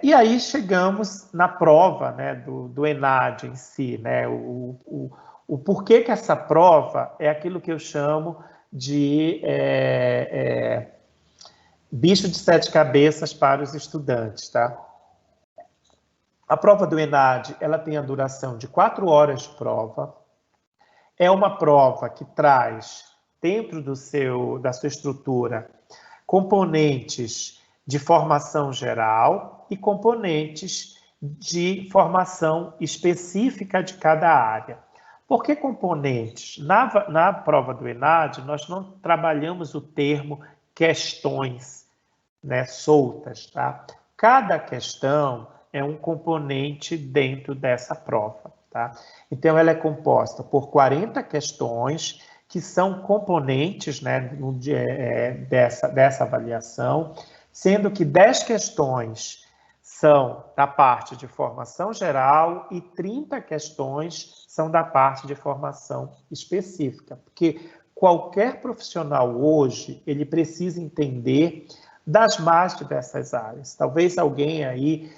E aí chegamos na prova, né, do ENAD em si, né, o porquê que essa prova é aquilo que eu chamo de bicho de 7 cabeças para os estudantes, tá? A prova do ENAD, ela tem a duração de 4 horas de prova. É uma prova que traz, dentro da sua estrutura, componentes de formação geral e componentes de formação específica de cada área. Por que componentes? Na prova do ENAD, nós não trabalhamos o termo questões, né, soltas, tá? Cada questão é um componente dentro dessa prova, tá? Então, ela é composta por 40 questões, que são componentes, né, dessa avaliação, sendo que 10 questões são da parte de formação geral e 30 questões são da parte de formação específica, porque qualquer profissional hoje, ele precisa entender das mais diversas áreas. Talvez alguém aí,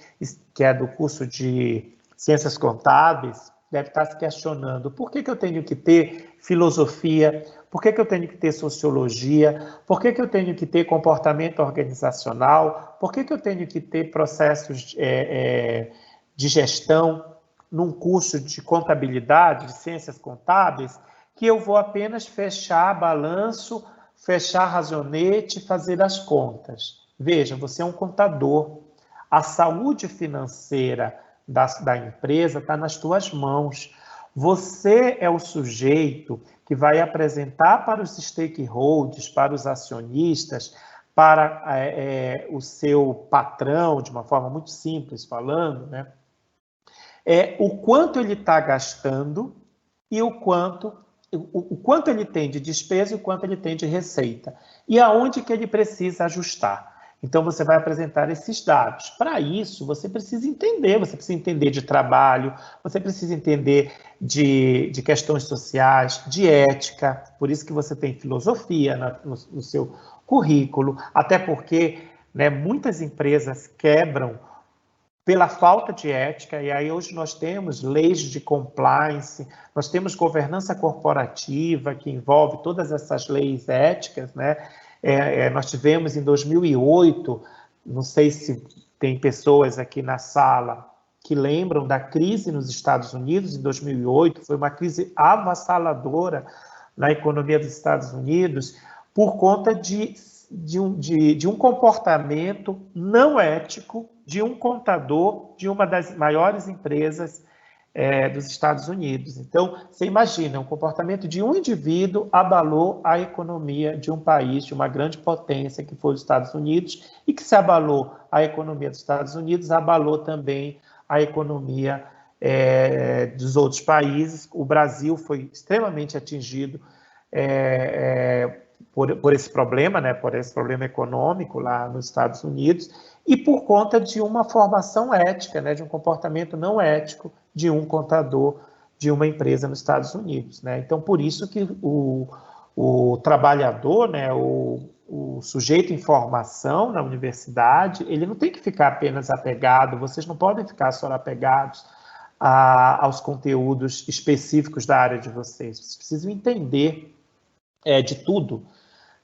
que é do curso de Ciências Contábeis, deve estar se questionando: por que eu tenho que ter filosofia? Por que eu tenho que ter sociologia? Por que eu tenho que ter comportamento organizacional? Por que eu tenho que ter processos de gestão num curso de contabilidade, de ciências contábeis, que eu vou apenas fechar balanço, fechar razonete, fazer as contas? Veja, você é um contador. A saúde financeira da empresa está nas tuas mãos. Você é o sujeito que vai apresentar para os stakeholders, para os acionistas, para o seu patrão, de uma forma muito simples falando, né? O quanto ele está gastando e o quanto o quanto ele tem de despesa e o quanto ele tem de receita, e aonde que ele precisa ajustar. Então, você vai apresentar esses dados. Para isso, você precisa entender de trabalho, você precisa entender de questões sociais, de ética, por isso que você tem filosofia no seu currículo, até porque, né, muitas empresas quebram pela falta de ética, e aí hoje nós temos leis de compliance, nós temos governança corporativa, que envolve todas essas leis éticas, né? Nós tivemos em 2008, não sei se tem pessoas aqui na sala que lembram da crise nos Estados Unidos em 2008, foi uma crise avassaladora na economia dos Estados Unidos, por conta de um comportamento não ético de um contador de uma das maiores empresas dos Estados Unidos. Então, você imagina, o comportamento de um indivíduo abalou a economia de um país, de uma grande potência que foi os Estados Unidos, e que se abalou a economia dos Estados Unidos, abalou também a economia dos outros países. O Brasil foi extremamente atingido por esse problema, né, por esse problema econômico lá nos Estados Unidos, e por conta de uma formação ética, né, de um comportamento não ético de um contador de uma empresa nos Estados Unidos, né? Então, por isso que o trabalhador, né, o sujeito em formação na universidade, ele não tem que ficar apenas apegado, vocês não podem ficar só apegados aos conteúdos específicos da área de vocês precisam entender de tudo,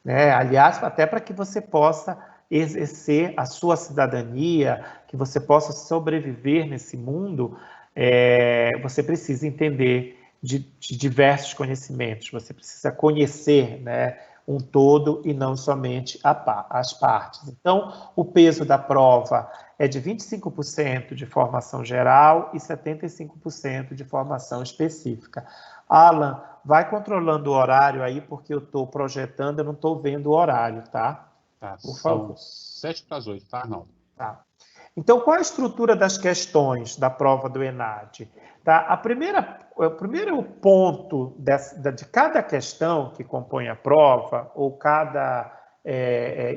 né? Aliás, até para que você possa exercer a sua cidadania, que você possa sobreviver nesse mundo, você precisa entender de diversos conhecimentos, você precisa conhecer, né, um todo e não somente as partes. Então, o peso da prova é de 25% de formação geral e 75% de formação específica. Alan, vai controlando o horário aí, porque eu estou projetando, eu não estou vendo o horário, tá? Tá, por favor. São 7:08, tá, Arnaldo? Tá. Então, qual a estrutura das questões da prova do ENAD? Tá? O primeiro ponto de cada questão que compõe a prova, ou cada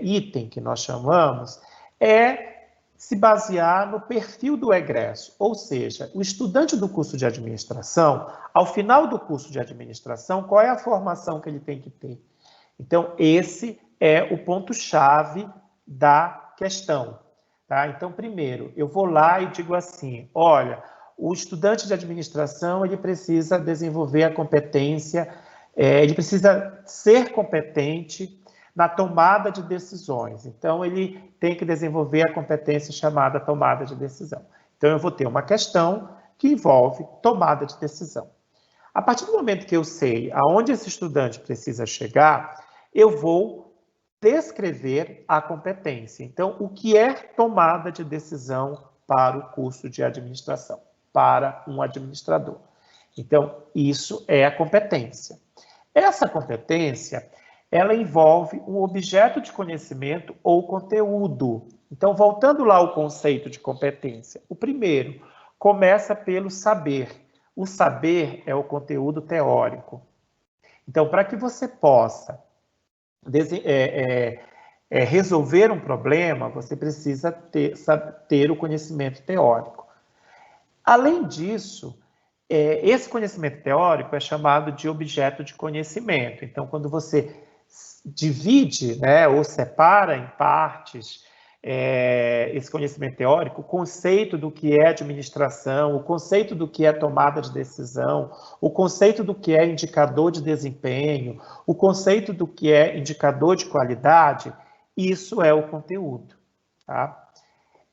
item que nós chamamos, é se basear no perfil do egresso, ou seja, o estudante do curso de administração, ao final do curso de administração, qual é a formação que ele tem que ter? Então, esse é o ponto-chave da questão. Tá? Então, primeiro, eu vou lá e digo assim, olha, o estudante de administração, ele precisa desenvolver a competência, ele precisa ser competente na tomada de decisões. Então, ele tem que desenvolver a competência chamada tomada de decisão. Então, eu vou ter uma questão que envolve tomada de decisão. A partir do momento que eu sei aonde esse estudante precisa chegar, eu vou descrever a competência. Então, o que é tomada de decisão para o curso de administração, para um administrador? Então, isso é a competência. Essa competência, ela envolve um objeto de conhecimento ou conteúdo. Então, voltando lá ao conceito de competência, o primeiro começa pelo saber. O saber é o conteúdo teórico. Então, para que você possa resolver um problema, você precisa ter o conhecimento teórico. Além disso, esse conhecimento teórico é chamado de objeto de conhecimento. Então, quando você divide, né, ou separa em partes esse conhecimento teórico, o conceito do que é administração, o conceito do que é tomada de decisão, o conceito do que é indicador de desempenho, o conceito do que é indicador de qualidade, isso é o conteúdo. Tá?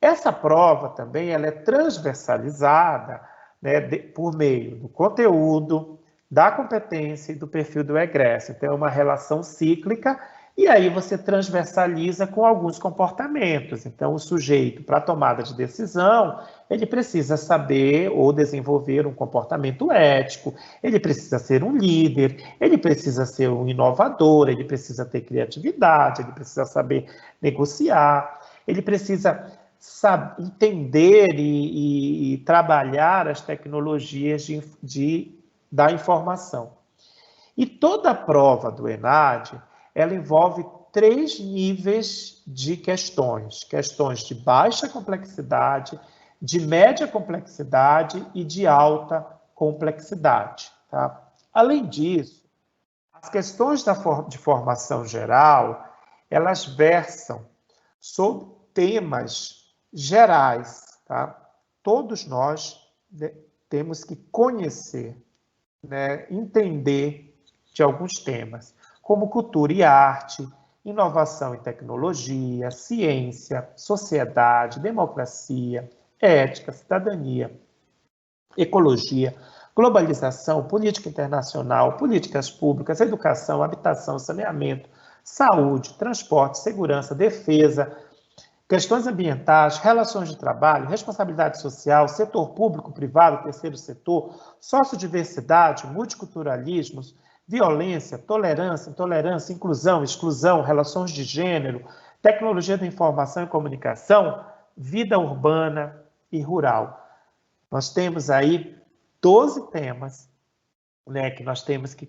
Essa prova também ela é transversalizada, né, por meio do conteúdo, da competência e do perfil do egresso. Então, é uma relação cíclica, e aí você transversaliza com alguns comportamentos. Então, o sujeito, para a tomada de decisão, ele precisa saber ou desenvolver um comportamento ético, ele precisa ser um líder, ele precisa ser um inovador, ele precisa ter criatividade, ele precisa saber negociar, ele precisa entender e trabalhar as tecnologias da informação. E toda a prova do ENAD, ela envolve 3 níveis de questões. Questões de baixa complexidade, de média complexidade e de alta complexidade. Tá? Além disso, as questões de formação geral, elas versam sobre temas gerais. Tá? Todos nós temos que conhecer, né, entender de alguns temas, como cultura e arte, inovação e tecnologia, ciência, sociedade, democracia, ética, cidadania, ecologia, globalização, política internacional, políticas públicas, educação, habitação, saneamento, saúde, transporte, segurança, defesa, questões ambientais, relações de trabalho, responsabilidade social, setor público, privado, terceiro setor, sociodiversidade, multiculturalismo, violência, tolerância, intolerância, inclusão, exclusão, relações de gênero, tecnologia da informação e comunicação, vida urbana e rural. Nós temos aí 12 temas, né, que nós temos que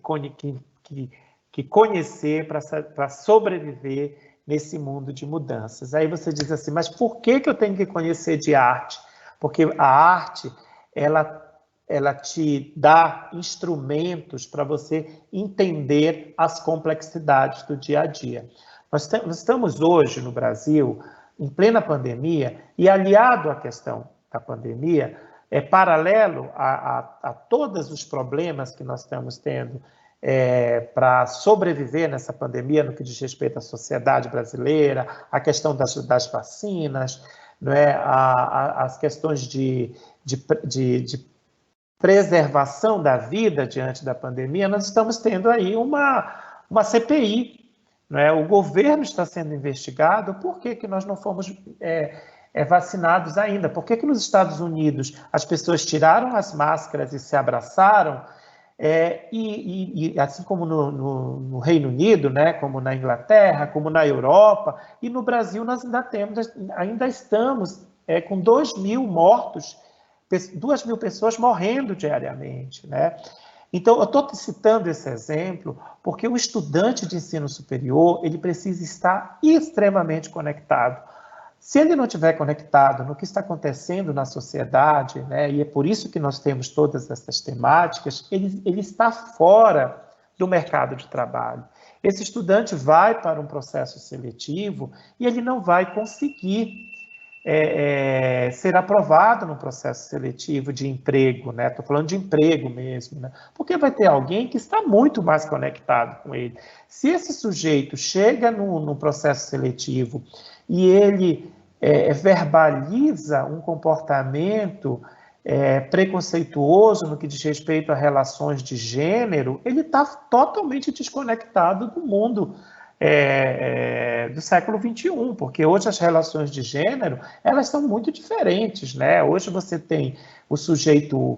conhecer para sobreviver nesse mundo de mudanças. Aí você diz assim, mas por que eu tenho que conhecer de arte? Porque a arte, ela te dá instrumentos para você entender as complexidades do dia a dia. Nós estamos hoje no Brasil, em plena pandemia, e aliado à questão da pandemia, paralelo a todos os problemas que nós estamos tendo para sobreviver nessa pandemia, no que diz respeito à sociedade brasileira, a questão das vacinas, não é? As questões de preservação da vida diante da pandemia, nós estamos tendo aí uma CPI. Não é? O governo está sendo investigado. Por que nós não fomos vacinados ainda? Por que nos Estados Unidos as pessoas tiraram as máscaras e se abraçaram? E assim como no Reino Unido, né, como na Inglaterra, como na Europa, e no Brasil nós ainda estamos com 2.000 mortos, 2.000 pessoas morrendo diariamente, né? Então, eu estou citando esse exemplo porque o estudante de ensino superior, ele precisa estar extremamente conectado. Se ele não estiver conectado no que está acontecendo na sociedade, né, e é por isso que nós temos todas essas temáticas, ele está fora do mercado de trabalho. Esse estudante vai para um processo seletivo e ele não vai conseguir ser aprovado no processo seletivo de emprego, né? Estou falando de emprego mesmo, né? Porque vai ter alguém que está muito mais conectado com ele. Se esse sujeito chega no processo seletivo e ele verbaliza um comportamento preconceituoso no que diz respeito a relações de gênero, ele está totalmente desconectado do mundo do século XXI, porque hoje as relações de gênero, elas são muito diferentes, né? Hoje você tem o sujeito,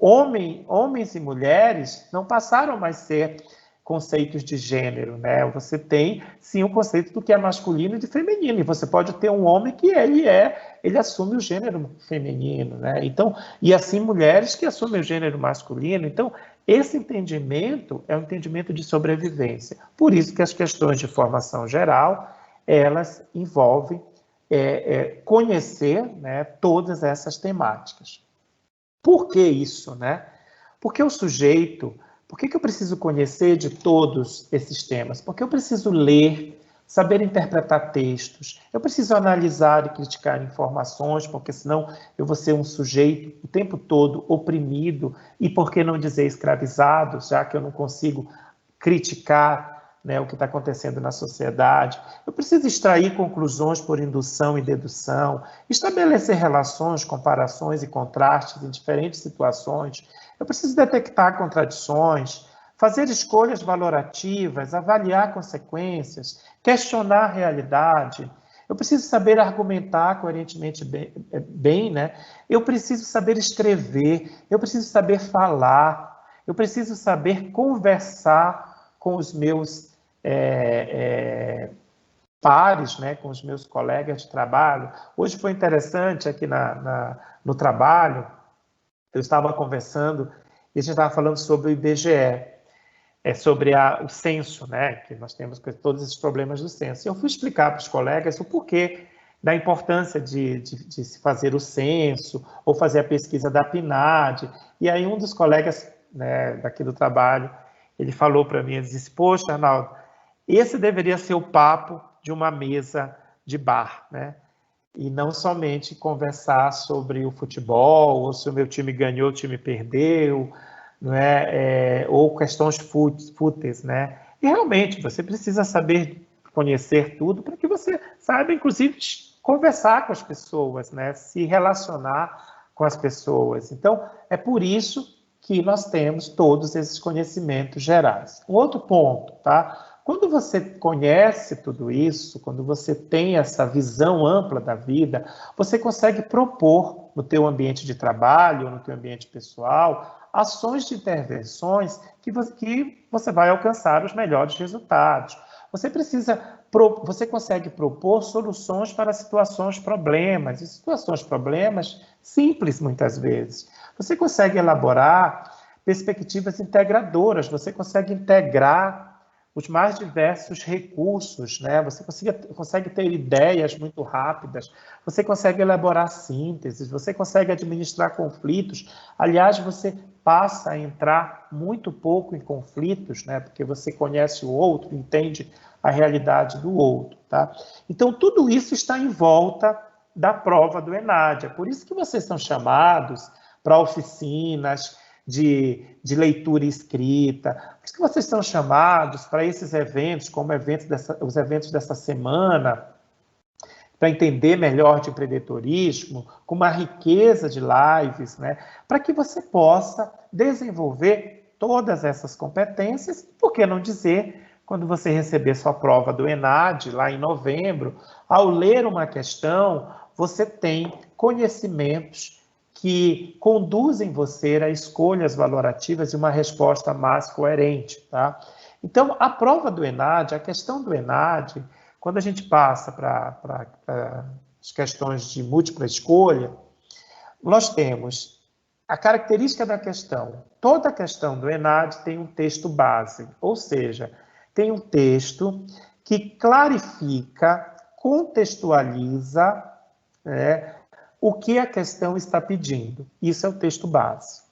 homens e mulheres não passaram mais a ser conceitos de gênero, né? Você tem, sim, o conceito do que é masculino e de feminino, e você pode ter um homem que ele assume o gênero feminino, né? Então, e assim mulheres que assumem o gênero masculino. Então, esse entendimento é um entendimento de sobrevivência. Por isso que as questões de formação geral, elas envolvem conhecer, né, todas essas temáticas. Por que isso, né? Porque o sujeito... Por que eu preciso conhecer de todos esses temas? Porque eu preciso ler, saber interpretar textos, eu preciso analisar e criticar informações, porque senão eu vou ser um sujeito o tempo todo oprimido e, por que não dizer, escravizado, já que eu não consigo criticar, né, o que está acontecendo na sociedade. Eu preciso extrair conclusões por indução e dedução, estabelecer relações, comparações e contrastes em diferentes situações. Eu preciso detectar contradições, fazer escolhas valorativas, avaliar consequências, questionar a realidade. Eu preciso saber argumentar coerentemente bem, né? Eu preciso saber escrever, eu preciso saber falar, eu preciso saber conversar com os meus pares, né? Com os meus colegas de trabalho. Hoje foi interessante aqui no trabalho. Eu estava conversando e a gente estava falando sobre o IBGE, sobre o censo, né? Que nós temos todos esses problemas do censo. Eu fui explicar para os colegas o porquê da importância de se fazer o censo, ou fazer a pesquisa da PNAD, e aí um dos colegas, né, daqui do trabalho, ele falou para mim, ele disse, poxa, Arnaldo, esse deveria ser o papo de uma mesa de bar, né? E não somente conversar sobre o futebol, ou se o meu time ganhou, o time perdeu, não é? Ou questões fúteis, né? E realmente, você precisa saber conhecer tudo para que você saiba, inclusive, conversar com as pessoas, né? Se relacionar com as pessoas. Então, é por isso que nós temos todos esses conhecimentos gerais. Um outro ponto, tá? Quando você conhece tudo isso, quando você tem essa visão ampla da vida, você consegue propor no teu ambiente de trabalho, no teu ambiente pessoal, ações de intervenções que você vai alcançar os melhores resultados. Você consegue propor soluções para situações problemas, e situações problemas simples muitas vezes. Você consegue elaborar perspectivas integradoras, você consegue integrar os mais diversos recursos, né? Você consegue ter ideias muito rápidas, você consegue elaborar sínteses, você consegue administrar conflitos. Aliás, você passa a entrar muito pouco em conflitos, né? Porque você conhece o outro, entende a realidade do outro, tá? Então, tudo isso está em volta da prova do ENAD. É por isso que vocês são chamados para oficinas de leitura escrita, por isso que vocês são chamados para esses eventos, como os eventos dessa semana, para entender melhor de empreendedorismo, com uma riqueza de lives, né, para que você possa desenvolver todas essas competências, por que não dizer, quando você receber sua prova do ENAD, lá em novembro, ao ler uma questão, você tem conhecimentos que conduzem você a escolhas valorativas e uma resposta mais coerente, tá? Então, a prova do ENAD, a questão do ENAD, quando a gente passa para as questões de múltipla escolha, nós temos a característica da questão. Toda questão do ENAD tem um texto base, ou seja, tem um texto que clarifica, contextualiza, né, o que a questão está pedindo. Isso é o texto base.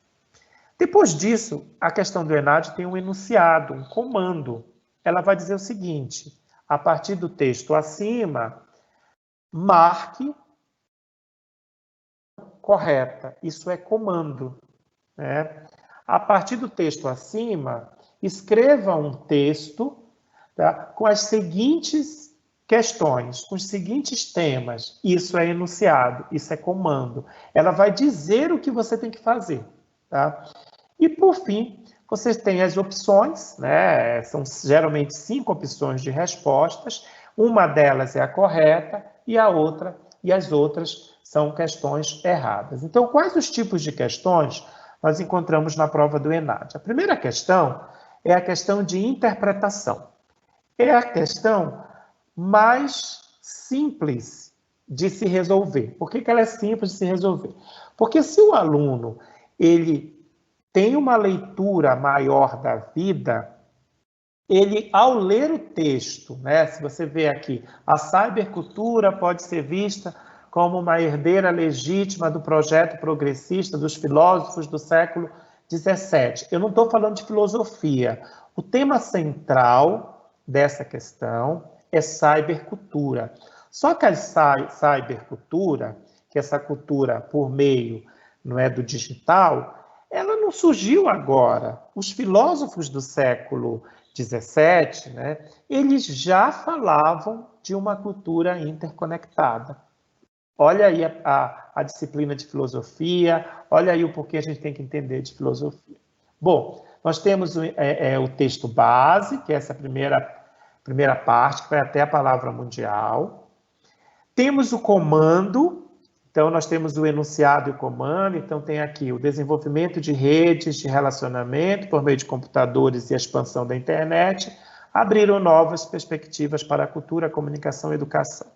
Depois disso, a questão do ENAD tem um enunciado, um comando. Ela vai dizer o seguinte, a partir do texto acima, marque correta. Isso é comando, né? A partir do texto acima, escreva um texto, tá, com as seguintes questões, com os seguintes temas. Isso é enunciado, isso é comando. Ela vai dizer o que você tem que fazer, tá? E, por fim, vocês têm as opções, né? São geralmente 5 opções de respostas. Uma delas é a correta e as outras são questões erradas. Então, quais os tipos de questões nós encontramos na prova do ENAD? A primeira questão é a questão de interpretação. É a questão mais simples de se resolver. Por que ela é simples de se resolver? Porque se o aluno ele tem uma leitura maior da vida, ele, ao ler o texto, né, se você vê aqui, a cybercultura pode ser vista como uma herdeira legítima do projeto progressista dos filósofos do século XVII. Eu não estou falando de filosofia. O tema central dessa questão é cybercultura. Só que a cybercultura, que é essa cultura por meio, não é, do digital, ela não surgiu agora. Os filósofos do século XVII, né, eles já falavam de uma cultura interconectada. Olha aí a disciplina de filosofia, olha aí o porquê a gente tem que entender de filosofia. Bom, nós temos o texto base, que é essa primeira parte, que vai até a palavra mundial. Temos o comando, então nós temos o enunciado e o comando, então tem aqui o desenvolvimento de redes de relacionamento por meio de computadores e a expansão da internet, abriram novas perspectivas para a cultura, a comunicação e a educação.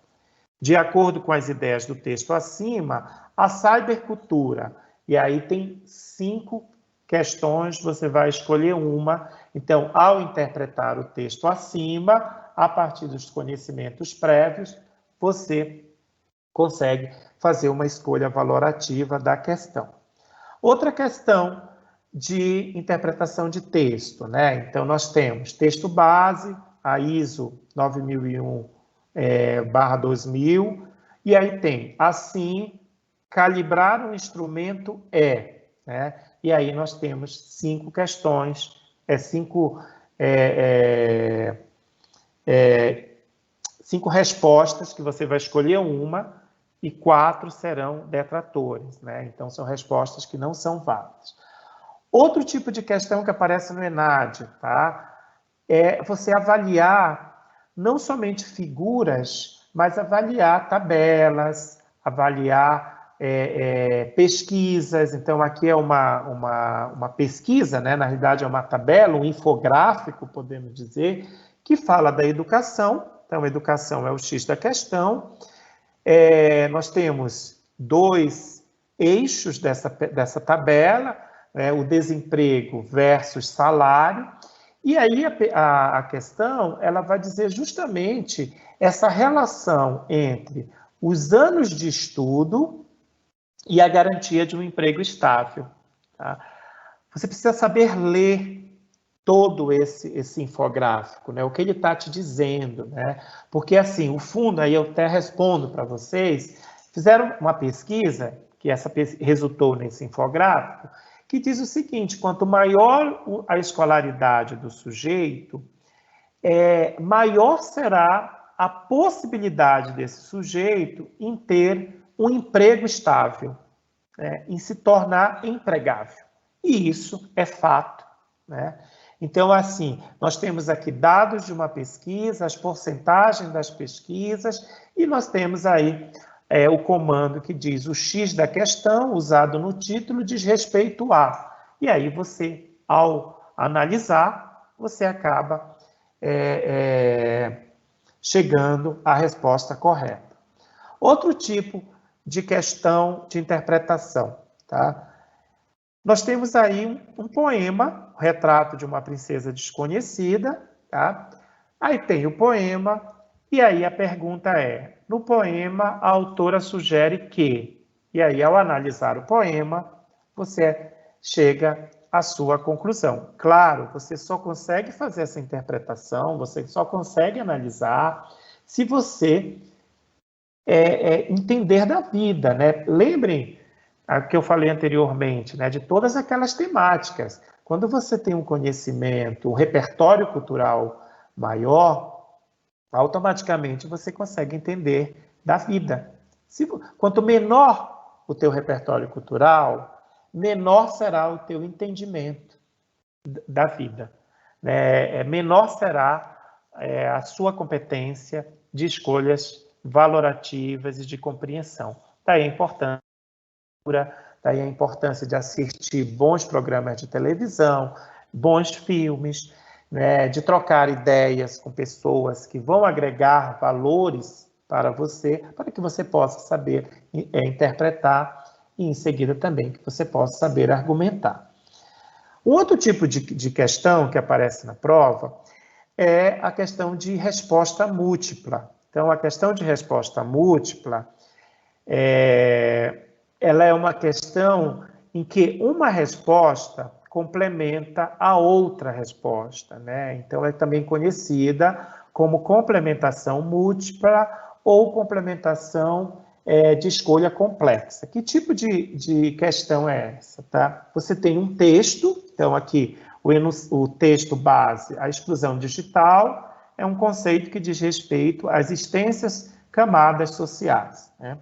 De acordo com as ideias do texto acima, a cybercultura, e aí tem 5 questões, você vai escolher uma. Então, ao interpretar o texto acima, a partir dos conhecimentos prévios, você consegue fazer uma escolha valorativa da questão. Outra questão de interpretação de texto, né? Então, nós temos texto base, a ISO 9001/2000, e aí tem, assim, calibrar um instrumento né? E aí nós temos 5 questões, 5 respostas, que você vai escolher uma, e 4 serão detratores, né? Então, são respostas que não são válidas. Outro tipo de questão que aparece no ENAD, tá? É você avaliar não somente figuras, mas avaliar tabelas, avaliar pesquisas. Então, aqui é uma pesquisa, né? Na realidade, é uma tabela, um infográfico, podemos dizer, que fala da educação. Então, a educação é o X da questão. Nós temos 2 eixos dessa tabela, né? O desemprego versus salário. E aí a questão, ela vai dizer justamente essa relação entre os anos de estudo e a garantia de um emprego estável. Tá? Você precisa saber ler todo esse infográfico, né? O que ele está te dizendo, né? Porque, assim, o fundo, aí eu até respondo para vocês, fizeram uma pesquisa, que resultou nesse infográfico, que diz o seguinte: quanto maior a escolaridade do sujeito, maior será a possibilidade desse sujeito em ter um emprego estável, né? Em se tornar empregável. E isso é fato, né? Então, assim, nós temos aqui dados de uma pesquisa, as porcentagens das pesquisas, e nós temos aí o comando que diz o X da questão, usado no título, diz respeito a. E aí você, ao analisar, você acaba chegando à resposta correta. Outro tipo de questão de interpretação, tá? Nós temos aí um poema, o retrato de uma princesa desconhecida, tá? Aí tem o poema, e aí a pergunta é, no poema a autora sugere que, e aí ao analisar o poema, você chega à sua conclusão. Claro, você só consegue fazer essa interpretação, você só consegue analisar se você entender da vida, né? Lembrem o que eu falei anteriormente, né? De todas aquelas temáticas. Quando você tem um conhecimento, um repertório cultural maior, automaticamente você consegue entender da vida. Quanto menor o teu repertório cultural, menor será o teu entendimento da vida, né? Menor será a sua competência de escolhas valorativas e de compreensão. Daí a importância de assistir bons programas de televisão, bons filmes, né, de trocar ideias com pessoas que vão agregar valores para você, para que você possa saber interpretar e, em seguida, também que você possa saber argumentar. Um outro tipo de questão que aparece na prova é a questão de resposta múltipla. Então, a questão de resposta múltipla ela é uma questão em que uma resposta complementa a outra resposta, né? Então, é também conhecida como complementação múltipla ou complementação de escolha complexa. Que tipo de questão é essa, tá? Você tem um texto, então aqui o texto base, a exclusão digital, é um conceito que diz respeito às extensas camadas sociais, né?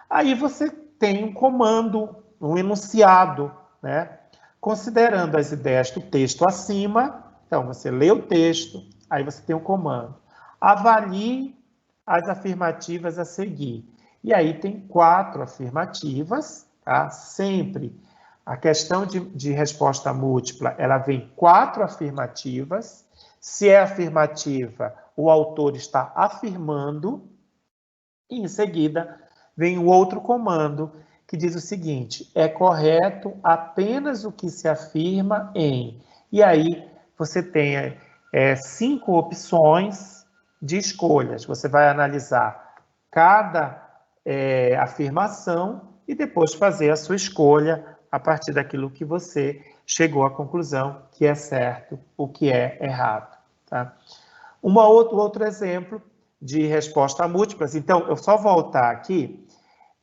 Aí você tem um comando, um enunciado, né? Considerando as ideias do texto acima, então você lê o texto, aí você tem um comando. Avalie as afirmativas a seguir. E aí tem 4 afirmativas, tá? Sempre a questão de resposta múltipla, ela vem 4 afirmativas. Se é afirmativa, o autor está afirmando, e em seguida vem o outro comando, que diz o seguinte: é correto apenas o que se afirma em... E aí você tem 5 opções de escolhas. Você vai analisar cada afirmação e depois fazer a sua escolha a partir daquilo que você chegou à conclusão que é certo, o que é errado. Tá? Outro exemplo de resposta a múltiplas. Então, eu só voltar aqui.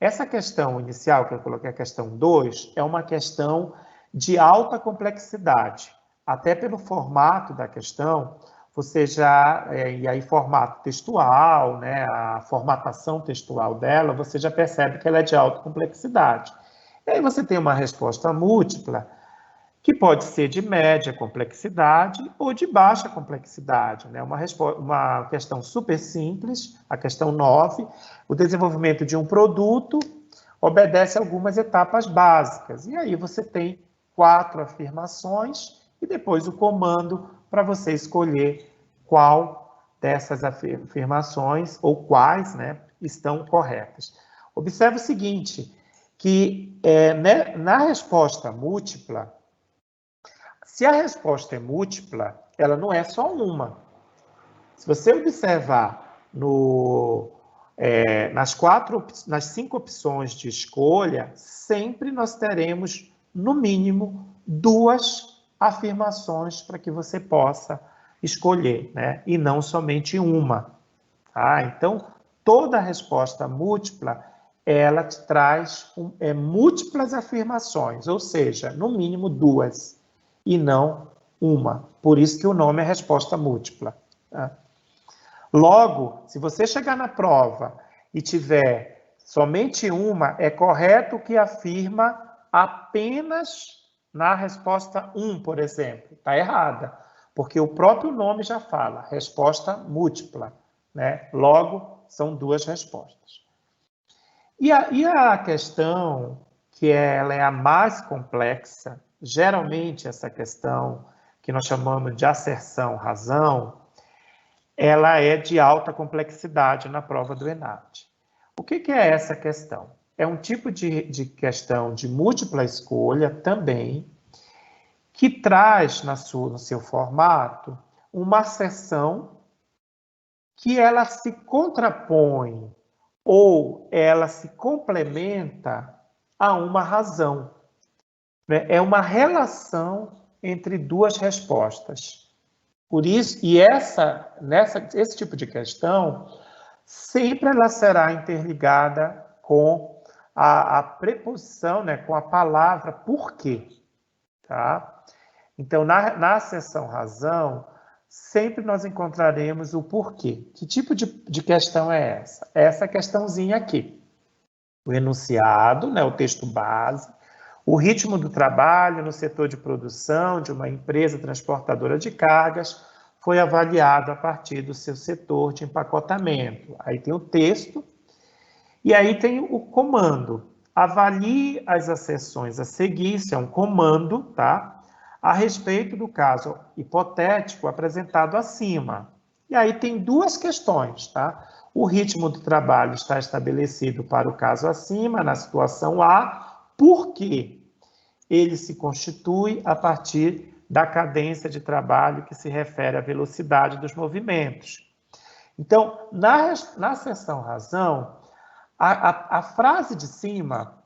Essa questão inicial, que eu coloquei a questão 2, é uma questão de alta complexidade. Até pelo formato da questão, você já, e aí formato textual, né, a formatação textual dela, você já percebe que ela é de alta complexidade. E aí você tem uma resposta múltipla, que pode ser de média complexidade ou de baixa complexidade, né? Uma questão super simples, a questão 9, o desenvolvimento de um produto obedece a algumas etapas básicas. E aí você tem 4 afirmações e depois o comando para você escolher qual dessas afirmações ou quais, né, estão corretas. Observe o seguinte, que na resposta múltipla, se a resposta é múltipla, ela não é só uma. Se você observar nas 5 opções de escolha, sempre nós teremos, no mínimo, 2 afirmações para que você possa escolher, né? E não somente uma. Tá? Então, toda resposta múltipla, ela te traz múltiplas afirmações, ou seja, no mínimo 2. E não uma. Por isso que o nome é resposta múltipla. Tá? Logo, se você chegar na prova e tiver somente uma, é correto que afirma apenas na resposta 1, por exemplo. Está errada, porque o próprio nome já fala, resposta múltipla. Né? Logo, são 2 respostas. E a questão, que ela é a mais complexa, geralmente essa questão que nós chamamos de asserção-razão, ela é de alta complexidade na prova do ENAD. O que é essa questão? É um tipo de questão de múltipla escolha também, que traz no seu formato uma asserção que ela se contrapõe ou ela se complementa a uma razão. É uma relação entre 2 respostas. Por isso, e esse tipo de questão, sempre ela será interligada com a preposição, né, com a palavra porquê. Tá? Então, na seção razão, sempre nós encontraremos o porquê. Que tipo de questão é essa? Essa questãozinha aqui. O enunciado, né, o texto base, o ritmo do trabalho no setor de produção de uma empresa transportadora de cargas foi avaliado a partir do seu setor de empacotamento. Aí tem o texto e aí tem o comando. Avalie as asserções a seguir, isso é um comando, tá? A respeito do caso hipotético apresentado acima. E aí tem 2 questões, tá? O ritmo do trabalho está estabelecido para o caso acima, na situação A, porque ele se constitui a partir da cadência de trabalho que se refere à velocidade dos movimentos. Então, na seção razão, a frase de cima,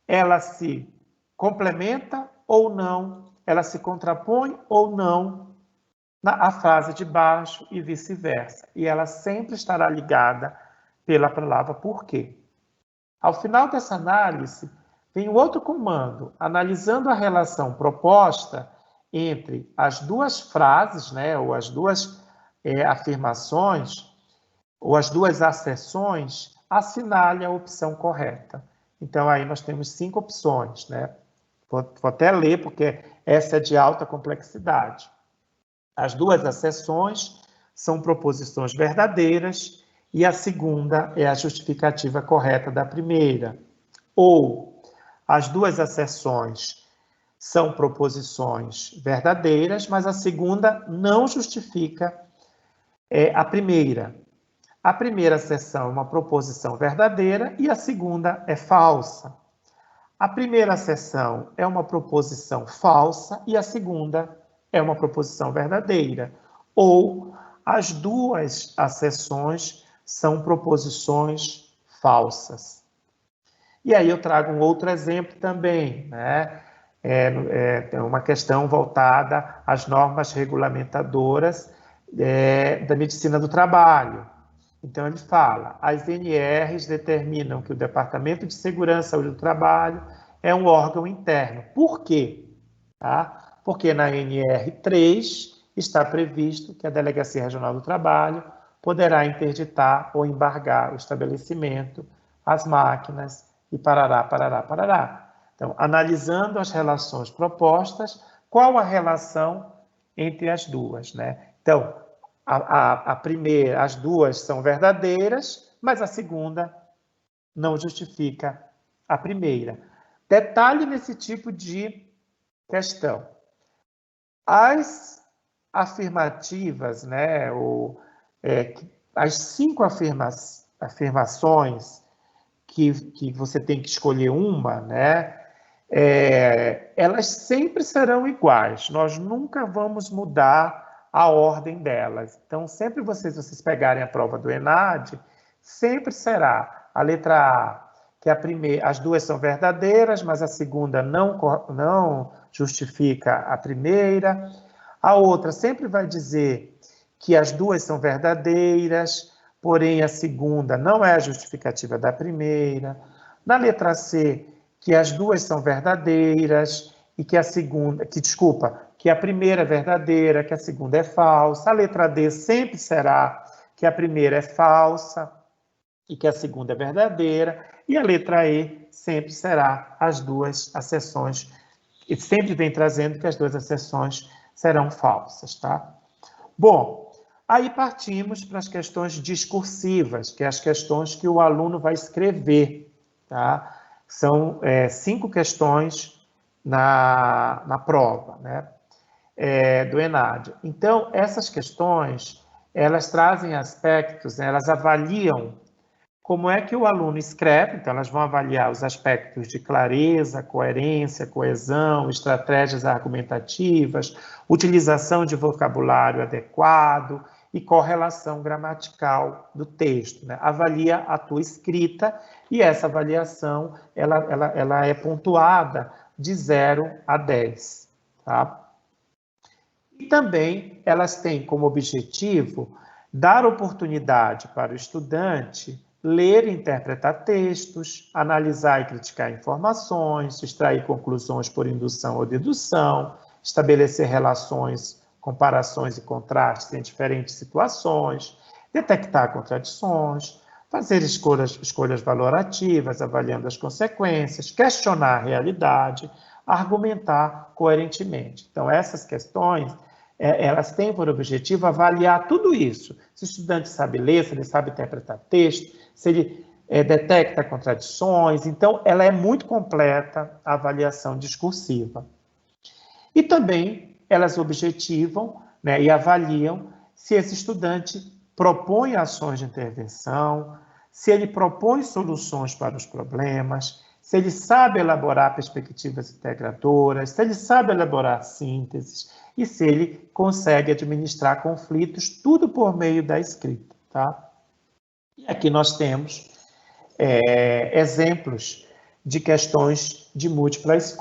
ela se complementa ou não, ela se contrapõe ou não à frase de baixo e vice-versa. E ela sempre estará ligada pela palavra porquê. Ao final dessa análise, vem o outro comando, analisando a relação proposta entre as 2 frases, né, ou as 2 afirmações, ou as 2 asserções, assinale a opção correta. Então, aí nós temos 5 opções, né? Vou até ler, porque essa é de alta complexidade. As 2 asserções são proposições verdadeiras e a segunda é a justificativa correta da primeira. Ou as 2 asserções são proposições verdadeiras, mas a segunda não justifica a primeira. A primeira asserção é uma proposição verdadeira e a segunda é falsa. A primeira acessão é uma proposição falsa e a segunda é uma proposição verdadeira. Ou as duas acessões são proposições falsas. E aí eu trago um outro exemplo também, né? É uma questão voltada às normas regulamentadoras da medicina do trabalho. Então, ele fala, as NRs determinam que o Departamento de Segurança e Saúde do Trabalho é um órgão interno. Por quê? Tá? Porque na NR3 está previsto que a Delegacia Regional do Trabalho poderá interditar ou embargar o estabelecimento, as máquinas e parará, parará, parará. Então, analisando as relações propostas, qual a relação entre as duas, né? Então, a primeira, as duas são verdadeiras, mas a segunda não justifica a primeira. Detalhe nesse tipo de questão. As afirmativas, né, as 5 afirmações que você tem que escolher uma, né, elas sempre serão iguais. Nós nunca vamos mudar a ordem delas. Então, sempre vocês pegarem a prova do ENAD, sempre será a letra A, que as duas são verdadeiras, mas a segunda não justifica a primeira. A outra sempre vai dizer que as duas são verdadeiras, porém a segunda não é a justificativa da primeira. Na letra C, que as duas são verdadeiras e que que a primeira é verdadeira, que a segunda é falsa. A letra D sempre será que a primeira é falsa e que a segunda é verdadeira. E a letra E sempre será as duas acessões, e sempre vem trazendo que as duas acessões serão falsas, tá? Bom, aí partimos para as questões discursivas, que é as questões que o aluno vai escrever, tá? São 5 questões na prova, né? Do ENAD. Então, essas questões, elas trazem aspectos, né, elas avaliam como é que o aluno escreve, então elas vão avaliar os aspectos de clareza, coerência, coesão, estratégias argumentativas, utilização de vocabulário adequado e correlação gramatical do texto, né? Avalia a tua escrita e essa avaliação ela é pontuada de 0 a 10, tá? E também elas têm como objetivo dar oportunidade para o estudante ler e interpretar textos, analisar e criticar informações, extrair conclusões por indução ou dedução, estabelecer relações, comparações e contrastes em diferentes situações, detectar contradições, fazer escolhas valorativas, avaliando as consequências, questionar a realidade, argumentar coerentemente. Então, essas questões, elas têm por objetivo avaliar tudo isso. Se o estudante sabe ler, se ele sabe interpretar texto, se ele detecta contradições. Então, ela é muito completa, a avaliação discursiva. E também elas objetivam, né, e avaliam se esse estudante propõe ações de intervenção, se ele propõe soluções para os problemas, se ele sabe elaborar perspectivas integradoras, se ele sabe elaborar sínteses e se ele consegue administrar conflitos, tudo por meio da escrita, tá? E aqui nós temos exemplos de questões de múltiplas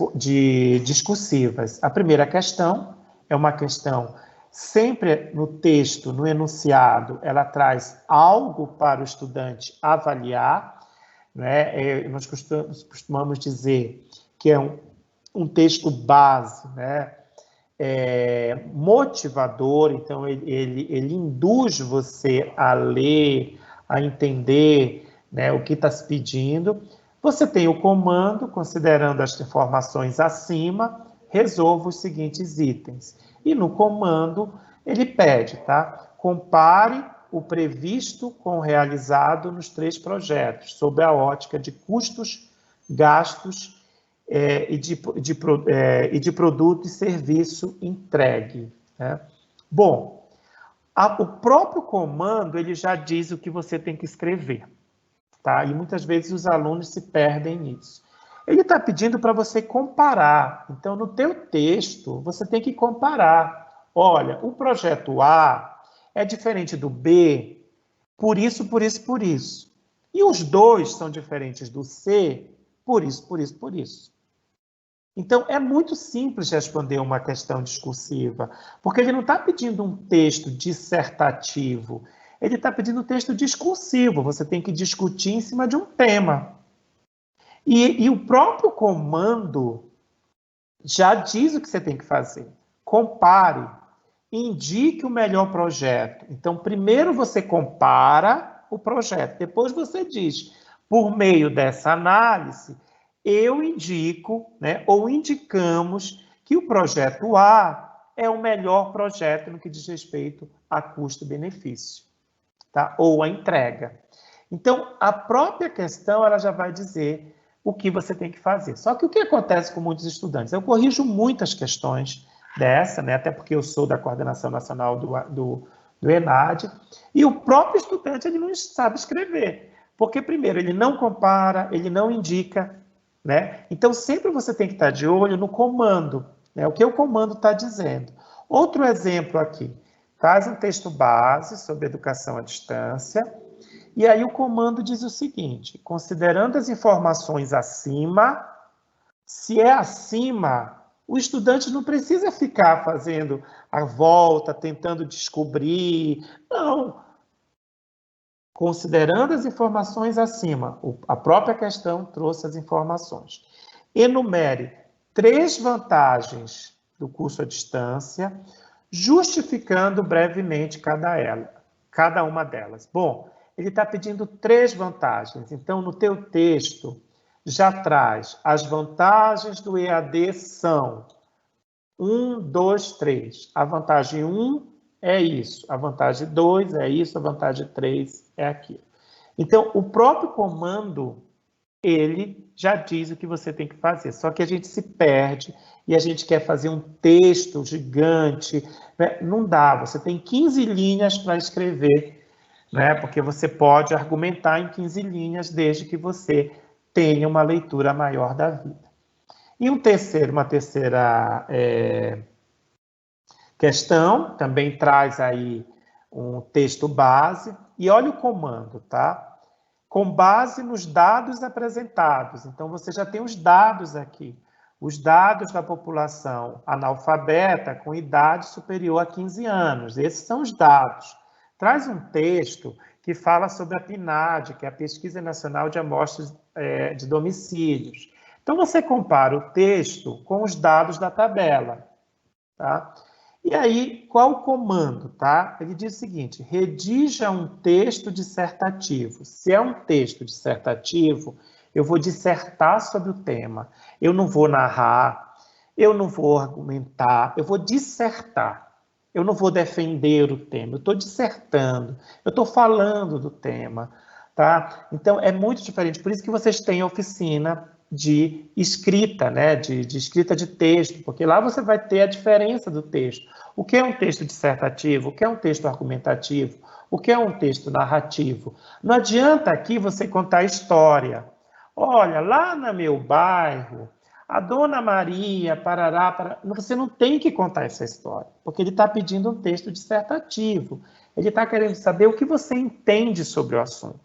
discursivas. A primeira questão é uma questão sempre no texto, no enunciado, ela traz algo para o estudante avaliar, né? Nós costumamos dizer que é um texto base, né? Motivador, então ele induz você a ler, a entender, né, o que está se pedindo. Você tem o comando, considerando as informações acima, resolva os seguintes itens. E no comando, ele pede, tá? Compare o previsto com o realizado nos 3 projetos, sob a ótica de custos, gastos e de produto e serviço entregue, né? Bom, o próprio comando ele já diz o que você tem que escrever, tá? E muitas vezes os alunos se perdem nisso. Ele está pedindo para você comparar. Então, no teu texto, você tem que comparar. Olha, o projeto A é diferente do B, por isso, por isso, por isso. E os dois são diferentes do C, por isso, por isso, por isso. Então, é muito simples responder uma questão discursiva, porque ele não está pedindo um texto dissertativo, ele está pedindo um texto discursivo, você tem que discutir em cima de um tema. E o próprio comando já diz o que você tem que fazer. Compare, indique o melhor projeto. Então, primeiro você compara o projeto, depois você diz, por meio dessa análise, eu indico, né, ou indicamos que o projeto A é o melhor projeto no que diz respeito a custo-benefício, tá? Ou a entrega. Então, a própria questão ela já vai dizer o que você tem que fazer. Só que o que acontece com muitos estudantes? Eu corrijo muitas questões dessa, né, até porque eu sou da coordenação nacional do ENAD, e o próprio estudante ele não sabe escrever, porque primeiro ele não compara, ele não indica, né? Então, sempre você tem que estar de olho no comando, né? O que o comando está dizendo. Outro exemplo aqui, faz um texto base sobre educação à distância, e aí o comando diz o seguinte, considerando as informações acima, se é acima, o estudante não precisa ficar fazendo a volta, tentando descobrir, não. Considerando as informações acima, a própria questão trouxe as informações. Enumere 3 vantagens do curso à distância, justificando brevemente cada uma delas. Bom, ele está pedindo 3 vantagens, então no teu texto já traz as vantagens do EAD são 1, 2, 3. A vantagem 1 é isso, a vantagem 2 é isso, a vantagem 3 é aquilo. Então, o próprio comando, ele já diz o que você tem que fazer, só que a gente se perde e a gente quer fazer um texto gigante, né? Não dá, você tem 15 linhas para escrever, né? Porque você pode argumentar em 15 linhas desde que você tenha uma leitura maior da vida. E uma terceira questão, também traz aí um texto base, e olha o comando, tá? Com base nos dados apresentados. Então, você já tem os dados aqui. Os dados da população analfabeta com idade superior a 15 anos. Esses são os dados. Traz um texto que fala sobre a PNAD, que é a Pesquisa Nacional de Amostras de Domicílios. Então, você compara o texto com os dados da tabela, tá? E aí, qual o comando, tá? Ele diz o seguinte, redija um texto dissertativo. Se é um texto dissertativo, eu vou dissertar sobre o tema. Eu não vou narrar, eu não vou argumentar, eu vou dissertar. Eu não vou defender o tema, eu estou dissertando, eu estou falando do tema, tá? Então, é muito diferente. Por isso que vocês têm a oficina de escrita, né? De escrita de texto, porque lá você vai ter a diferença do texto. O que é um texto dissertativo? O que é um texto argumentativo? O que é um texto narrativo? Não adianta aqui você contar história. Olha, lá no meu bairro, a Dona Maria, parará, você não tem que contar essa história, porque ele está pedindo um texto dissertativo. Ele está querendo saber o que você entende sobre o assunto.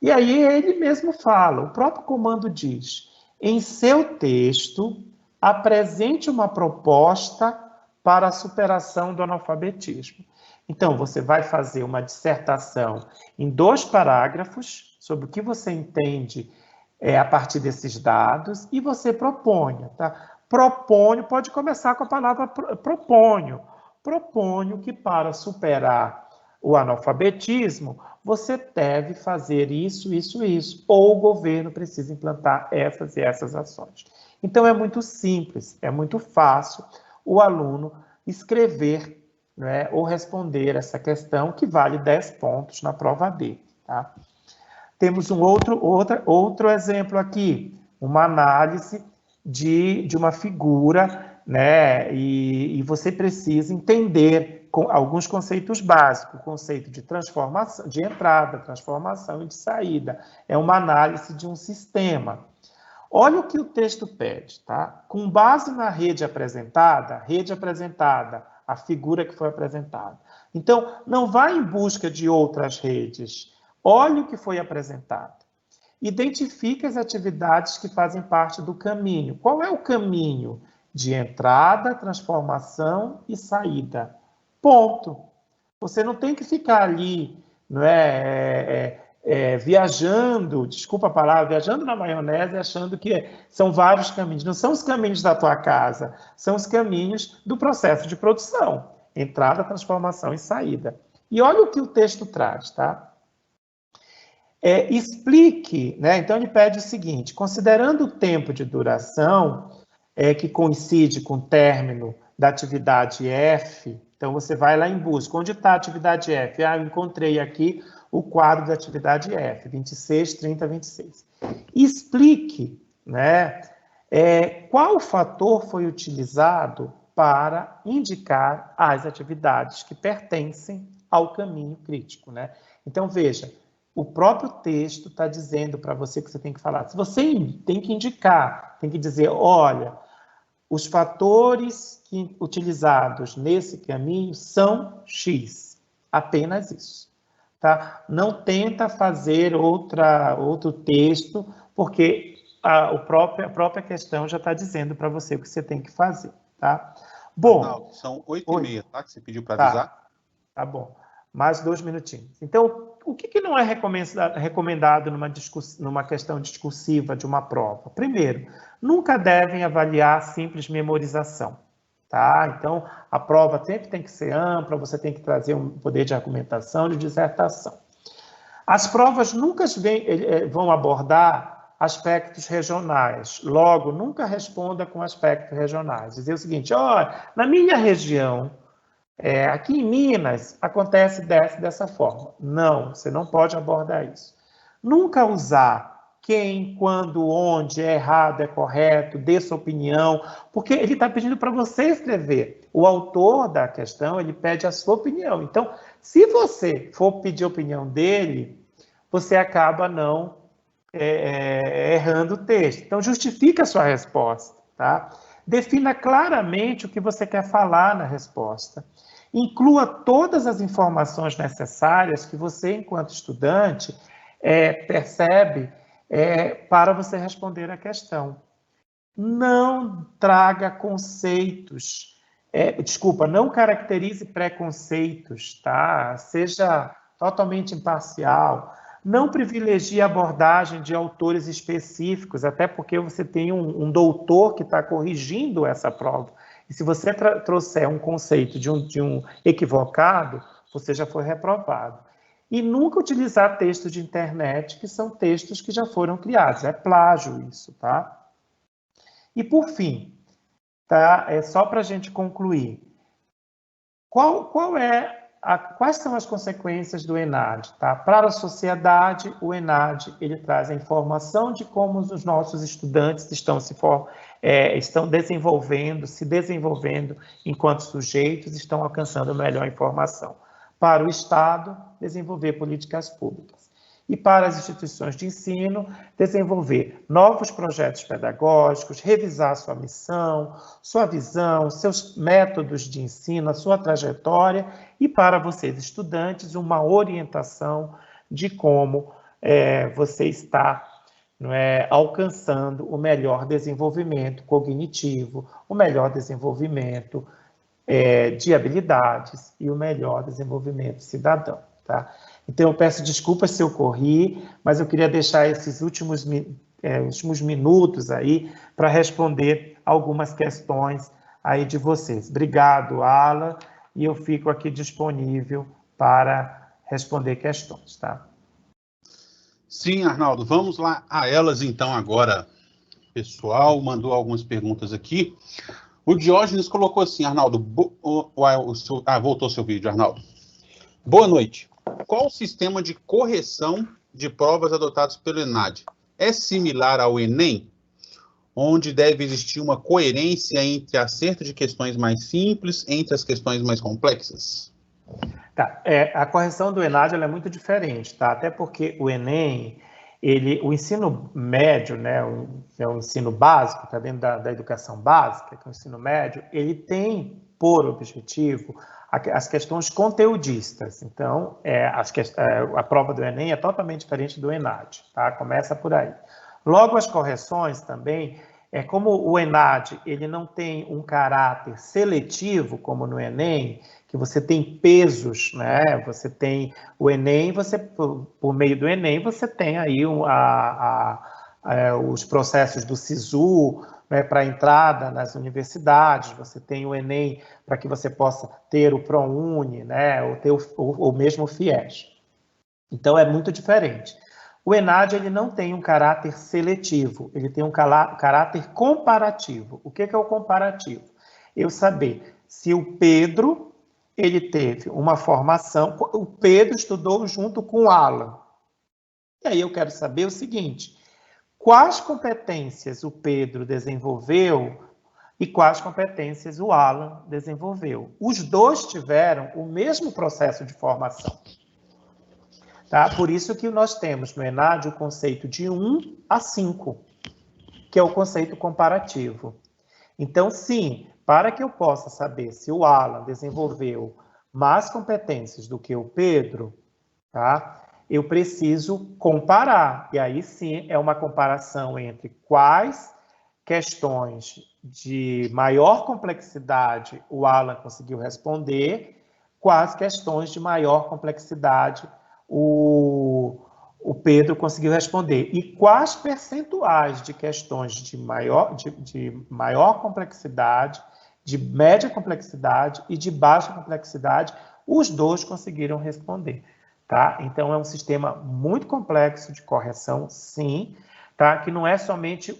E aí ele mesmo fala, o próprio comando diz, em seu texto, apresente uma proposta para a superação do analfabetismo. Então, você vai fazer uma dissertação em 2 parágrafos sobre o que você entende a partir desses dados e você proponha, tá? Proponho, pode começar com a palavra proponho. Proponho que para superar o analfabetismo, você deve fazer isso, isso, isso, ou o governo precisa implantar essas e essas ações. Então, é muito simples, é muito fácil o aluno escrever, né, ou responder essa questão, que vale 10 pontos na prova D. Tá? Temos um outro exemplo aqui, uma análise de uma figura, né, e você precisa entender alguns conceitos básicos, o conceito de transformação, de entrada, transformação e de saída. É uma análise de um sistema. Olha o que o texto pede, tá? Com base na rede apresentada, a figura que foi apresentada. Então, não vá em busca de outras redes. Olhe o que foi apresentado. Identifique as atividades que fazem parte do caminho. Qual é o caminho? De entrada, transformação e saída. Ponto. Você não tem que ficar ali, não viajando, desculpa a palavra, viajando na maionese, achando que são vários caminhos. Não são os caminhos da tua casa, são os caminhos do processo de produção. Entrada, transformação e saída. E olha o que o texto traz, tá? Explique, né? Então ele pede o seguinte, considerando o tempo de duração, que coincide com o término da atividade F, então você vai lá em busca. Onde está a atividade F? Eu encontrei aqui o quadro da atividade F, 26, 30, 26. Explique, né, qual fator foi utilizado para indicar as atividades que pertencem ao caminho crítico, né? Então, veja, o próprio texto está dizendo para você que você tem que falar. Se você tem que indicar, tem que dizer, olha, os fatores utilizados nesse caminho são X. Apenas isso. Tá? Não tenta fazer outro texto, porque a própria questão já está dizendo para você o que você tem que fazer. Tá? Bom, Arnaldo, são 8h30, tá? Que você pediu para avisar. Tá bom. Mais 2 minutinhos. Então, o que não é recomendado numa questão discursiva de uma prova? Primeiro, nunca devem avaliar simples memorização. Tá? Então, a prova sempre tem que ser ampla, você tem que trazer um poder de argumentação, de dissertação. As provas nunca vão abordar aspectos regionais. Logo, nunca responda com aspectos regionais. Dizer o seguinte, na minha região, aqui em Minas, acontece dessa forma. Não, você não pode abordar isso. Nunca usar quem, quando, onde, é errado, é correto, dê sua opinião, porque ele está pedindo para você escrever. O autor da questão, ele pede a sua opinião. Então, se você for pedir a opinião dele, você acaba não errando o texto. Então, justifique a sua resposta, tá? Defina claramente o que você quer falar na resposta. Inclua todas as informações necessárias que você, enquanto estudante, percebe para você responder a questão. Não traga conceitos, não caracterize preconceitos, tá? Seja totalmente imparcial. Não privilegie a abordagem de autores específicos, até porque você tem um doutor que está corrigindo essa prova. E se você trouxer um conceito de um equivocado, você já foi reprovado. E nunca utilizar textos de internet, que são textos que já foram criados. É plágio isso, tá? E, por fim, tá? Só para a gente concluir. Quais são as consequências do ENAD? Tá? Para a sociedade, o ENAD ele traz a informação de como os nossos estudantes estão se desenvolvendo enquanto sujeitos, estão alcançando melhor informação. Para o Estado, desenvolver políticas públicas. E para as instituições de ensino, desenvolver novos projetos pedagógicos, revisar sua missão, sua visão, seus métodos de ensino, a sua trajetória, e para vocês, estudantes, uma orientação de como você está alcançando o melhor desenvolvimento cognitivo, o melhor desenvolvimento de habilidades e o melhor desenvolvimento cidadão. Tá? Então, eu peço desculpas se eu corri, mas eu queria deixar esses últimos minutos aí para responder algumas questões aí de vocês. Obrigado, Alan, e eu fico aqui disponível para responder questões, tá? Sim, Arnaldo, vamos lá a elas então agora. O pessoal mandou algumas perguntas aqui. O Diógenes colocou assim, Arnaldo, voltou seu vídeo, Arnaldo. Boa noite. Qual o sistema de correção de provas adotados pelo ENAD? É similar ao Enem, onde deve existir uma coerência entre acerto de questões mais simples entre as questões mais complexas? Tá, a correção do ENAD ela é muito diferente, tá? Até porque o Enem o ensino médio, né, é o ensino básico, está dentro da educação básica, que é o ensino médio, ele tem por objetivo as questões conteudistas. Então, a prova do Enem é totalmente diferente do ENAD, tá? Começa por aí. Logo, as correções também, como o ENAD ele não tem um caráter seletivo, como no Enem, que você tem pesos, né? Você tem o Enem, por meio do Enem, você tem aí os processos do SISU, né, para entrada nas universidades, você tem o Enem para que você possa ter o ProUni, né, ou ter o mesmo FIES. Então, é muito diferente. O ENAD ele não tem um caráter seletivo, ele tem um caráter comparativo. O que é o comparativo? Eu saber se o Pedro ele teve uma formação, o Pedro estudou junto com o Alan. E aí eu quero saber o seguinte, quais competências o Pedro desenvolveu e quais competências o Alan desenvolveu. Os dois tiveram o mesmo processo de formação. Tá? Por isso que nós temos no ENAD o conceito de 1 a 5, que é o conceito comparativo. Então, sim, para que eu possa saber se o Alan desenvolveu mais competências do que o Pedro, tá? Eu preciso comparar. E aí, sim, é uma comparação entre quais questões de maior complexidade o Alan conseguiu responder, quais questões de maior complexidade o Pedro conseguiu responder. E quais percentuais de questões de maior complexidade, de média complexidade e de baixa complexidade, os dois conseguiram responder. Tá? Então, é um sistema muito complexo de correção, sim, tá? Que não é somente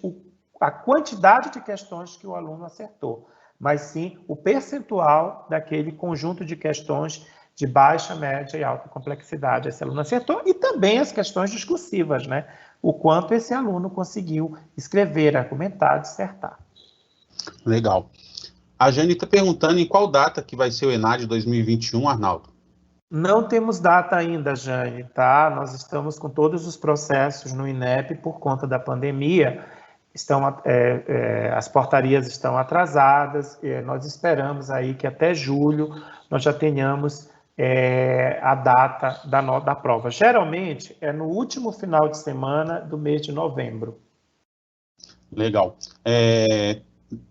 a quantidade de questões que o aluno acertou, mas sim o percentual daquele conjunto de questões de baixa, média e alta complexidade esse aluno acertou, e também as questões discursivas, né? O quanto esse aluno conseguiu escrever, argumentar, dissertar. Legal. A Jane está perguntando em qual data que vai ser o ENAD 2021, Arnaldo? Não temos data ainda, Jane, tá? Nós estamos com todos os processos no INEP por conta da pandemia. As portarias estão atrasadas, nós esperamos aí que até julho nós já tenhamos a data da prova. Geralmente é no último final de semana do mês de novembro. Legal.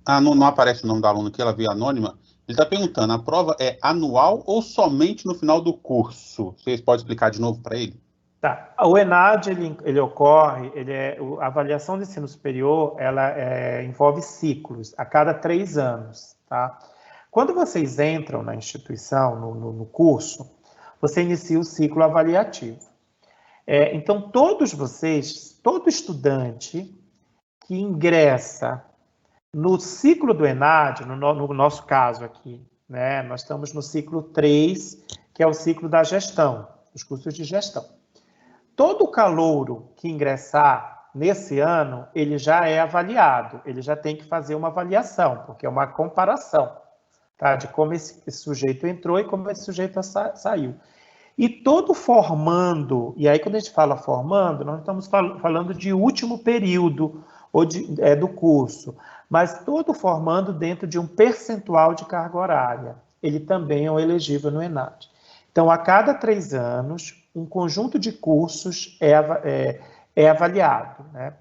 Não aparece o nome da aluna aqui, ela veio anônima. Ele está perguntando, a prova é anual ou somente no final do curso? Vocês podem explicar de novo para ele? Tá. O ENAD, ele ocorre, a avaliação do ensino superior, ela envolve ciclos, a cada 3 anos, tá? Quando vocês entram na instituição, no curso, você inicia o ciclo avaliativo. Então, todo estudante que ingressa no ciclo do ENAD, no nosso caso aqui, né, nós estamos no ciclo 3, que é o ciclo da gestão, os cursos de gestão. Todo calouro que ingressar nesse ano, ele já é avaliado, ele já tem que fazer uma avaliação, porque é uma comparação, tá, de como esse sujeito entrou e como esse sujeito saiu. E todo formando, e aí quando a gente fala formando, nós estamos falando de último período do curso, mas todo formando dentro de um percentual de carga horária. Ele também é um elegível no ENAD. Então, a cada 3 anos, um conjunto de cursos é avaliado, né?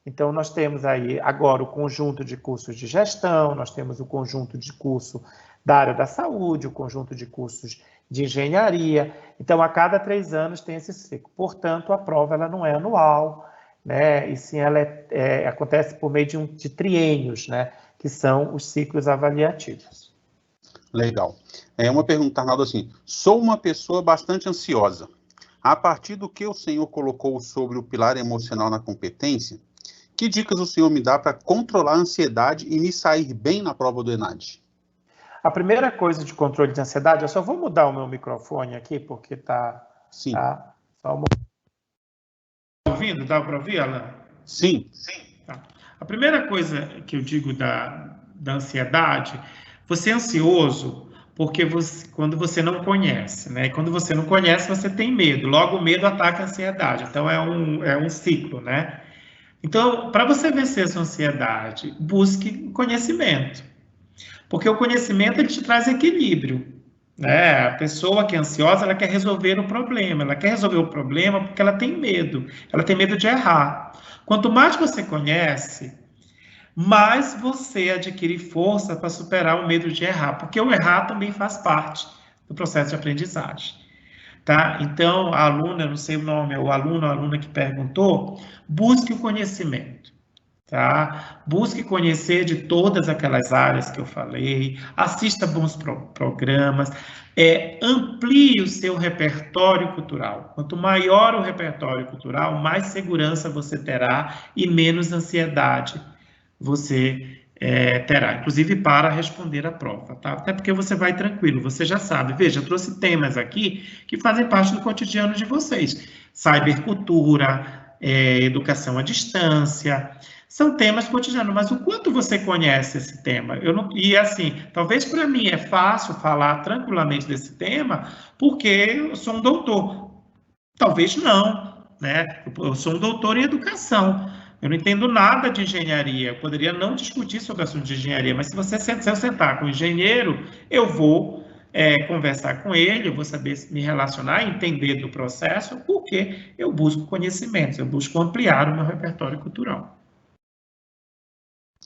Então, nós temos aí agora o conjunto de cursos de gestão, nós temos o conjunto de curso da área da saúde, o conjunto de cursos de engenharia. Então, a cada 3 anos tem esse ciclo. Portanto, a prova ela não é anual, né? E sim, ela acontece por meio de triênios, né? Que são os ciclos avaliativos. Legal. Uma pergunta, Arnaldo, assim, sou uma pessoa bastante ansiosa. A partir do que o senhor colocou sobre o pilar emocional na competência, que dicas o senhor me dá para controlar a ansiedade e me sair bem na prova do ENAD? A primeira coisa de controle de ansiedade, eu só vou mudar o meu microfone aqui, porque está... Sim. Tá ouvindo? Dá para ouvir, Alan? Sim. Tá. A primeira coisa que eu digo da ansiedade, você é ansioso porque quando você não conhece, né? E quando você não conhece, você tem medo. Logo, o medo ataca a ansiedade. Então, é um ciclo, né? Então, para você vencer essa ansiedade, busque conhecimento. Porque o conhecimento, ele te traz equilíbrio. Né? A pessoa que é ansiosa, ela quer resolver o problema. Ela quer resolver o problema porque ela tem medo. Ela tem medo de errar. Quanto mais você conhece, mais você adquire força para superar o medo de errar. Porque o errar também faz parte do processo de aprendizagem. Tá? Então, a aluna, não sei o nome, é o aluno ou a aluna que perguntou, busque o conhecimento. Tá? Busque conhecer de todas aquelas áreas que eu falei, assista bons programas, amplie o seu repertório cultural. Quanto maior o repertório cultural, mais segurança você terá e menos ansiedade você terá, inclusive para responder a prova, tá? Até porque você vai tranquilo, você já sabe. Veja, eu trouxe temas aqui que fazem parte do cotidiano de vocês. Cybercultura, educação à distância, são temas cotidianos, mas o quanto você conhece esse tema? E assim, talvez para mim é fácil falar tranquilamente desse tema, porque eu sou um doutor. Talvez não, né? Eu sou um doutor em educação. Eu não entendo nada de engenharia. Eu poderia não discutir sobre o assunto de engenharia, mas se eu sentar com o engenheiro, eu vou conversar com ele, eu vou saber me relacionar, entender do processo, porque eu busco conhecimentos, eu busco ampliar o meu repertório cultural.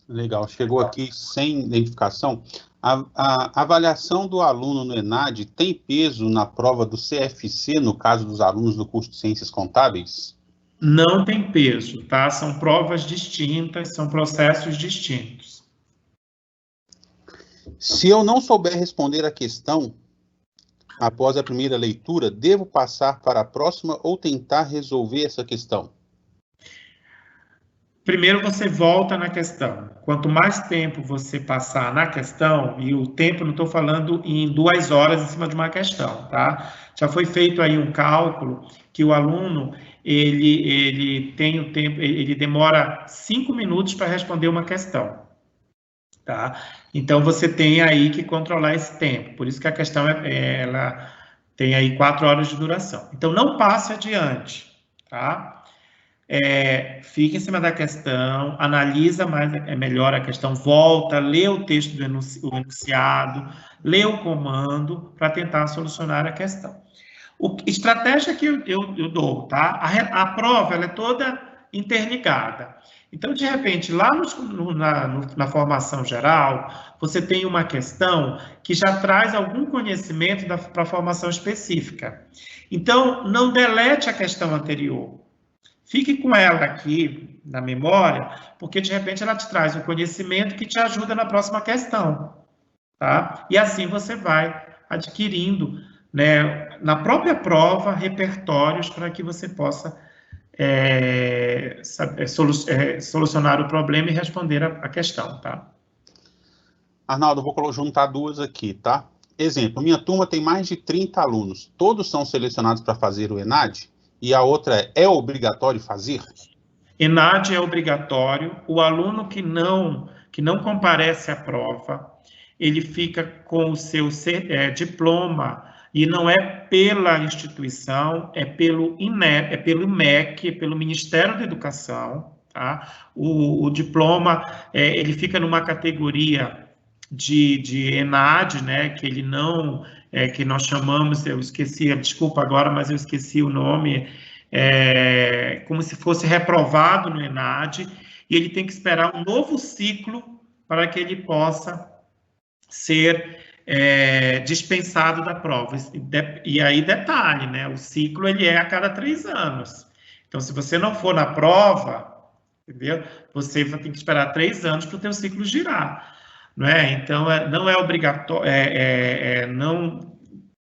Legal, chegou aqui sem identificação. A avaliação do aluno no ENAD tem peso na prova do CFC, no caso dos alunos do curso de Ciências Contábeis? Não tem peso, tá? São provas distintas, são processos distintos. Se eu não souber responder a questão após a primeira leitura, devo passar para a próxima ou tentar resolver essa questão? Primeiro você volta na questão. Quanto mais tempo você passar na questão, e o tempo não estou falando em 2 horas em cima de uma questão, tá? Já foi feito aí um cálculo que o aluno, ele tem o tempo, ele demora 5 minutos para responder uma questão, tá? Então você tem aí que controlar esse tempo. Por isso que a questão ela tem aí 4 horas de duração. Então não passe adiante, tá? Fica em cima da questão, analisa melhor a questão, volta, lê o texto do enunciado, lê o comando para tentar solucionar a questão. Estratégia que eu dou, tá? A prova ela é toda interligada. Então, de repente, lá na formação geral, você tem uma questão que já traz algum conhecimento para a formação específica. Então, não delete a questão anterior. Fique com ela aqui na memória, porque de repente ela te traz um conhecimento que te ajuda na próxima questão, tá? E assim você vai adquirindo, né, na própria prova, repertórios para que você possa solucionar o problema e responder a questão, tá? Arnaldo, eu vou juntar 2 aqui, tá? Exemplo, minha turma tem mais de 30 alunos, todos são selecionados para fazer o ENAD? E a outra é obrigatório fazer? ENAD é obrigatório. O aluno que não comparece à prova, ele fica com o seu diploma, e não é pela instituição, é pelo INEP, é pelo MEC, pelo Ministério da Educação, tá? O diploma, ele fica numa categoria de ENAD, né, que ele não, que nós chamamos, eu esqueci, desculpa agora, mas eu esqueci o nome, como se fosse reprovado no ENAD, e ele tem que esperar um novo ciclo para que ele possa ser dispensado da prova. E aí, detalhe, né, o ciclo ele é a cada 3 anos. Então, se você não for na prova, entendeu? Você vai ter que esperar 3 anos para o teu ciclo girar. Não é? Então, não é obrigatório,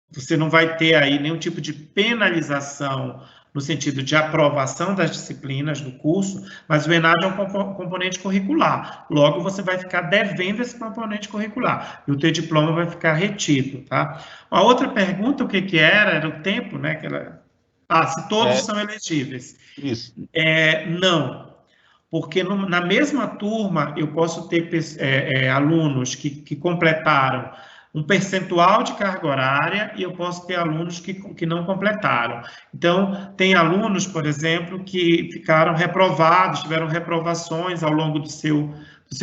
você não vai ter aí nenhum tipo de penalização no sentido de aprovação das disciplinas do curso, mas o ENAD é um componente curricular. Logo, você vai ficar devendo esse componente curricular, e o teu diploma vai ficar retido, tá? A outra pergunta, o que era o tempo, né? Se todos são elegíveis. Isso. Não. Porque na mesma turma eu posso ter alunos que completaram um percentual de carga horária e eu posso ter alunos que não completaram. Então, tem alunos, por exemplo, que ficaram reprovados, tiveram reprovações ao longo do seu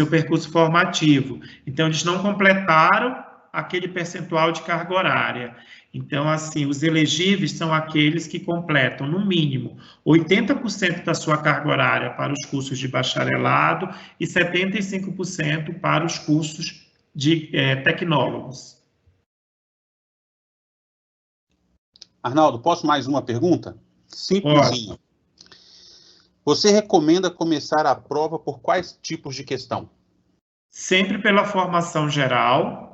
percurso formativo. Então, eles não completaram aquele percentual de carga horária. Então, assim, os elegíveis são aqueles que completam, no mínimo, 80% da sua carga horária para os cursos de bacharelado e 75% para os cursos de tecnólogos. Arnaldo, posso mais uma pergunta? Simplesinho. Você recomenda começar a prova por quais tipos de questão? Sempre pela formação geral,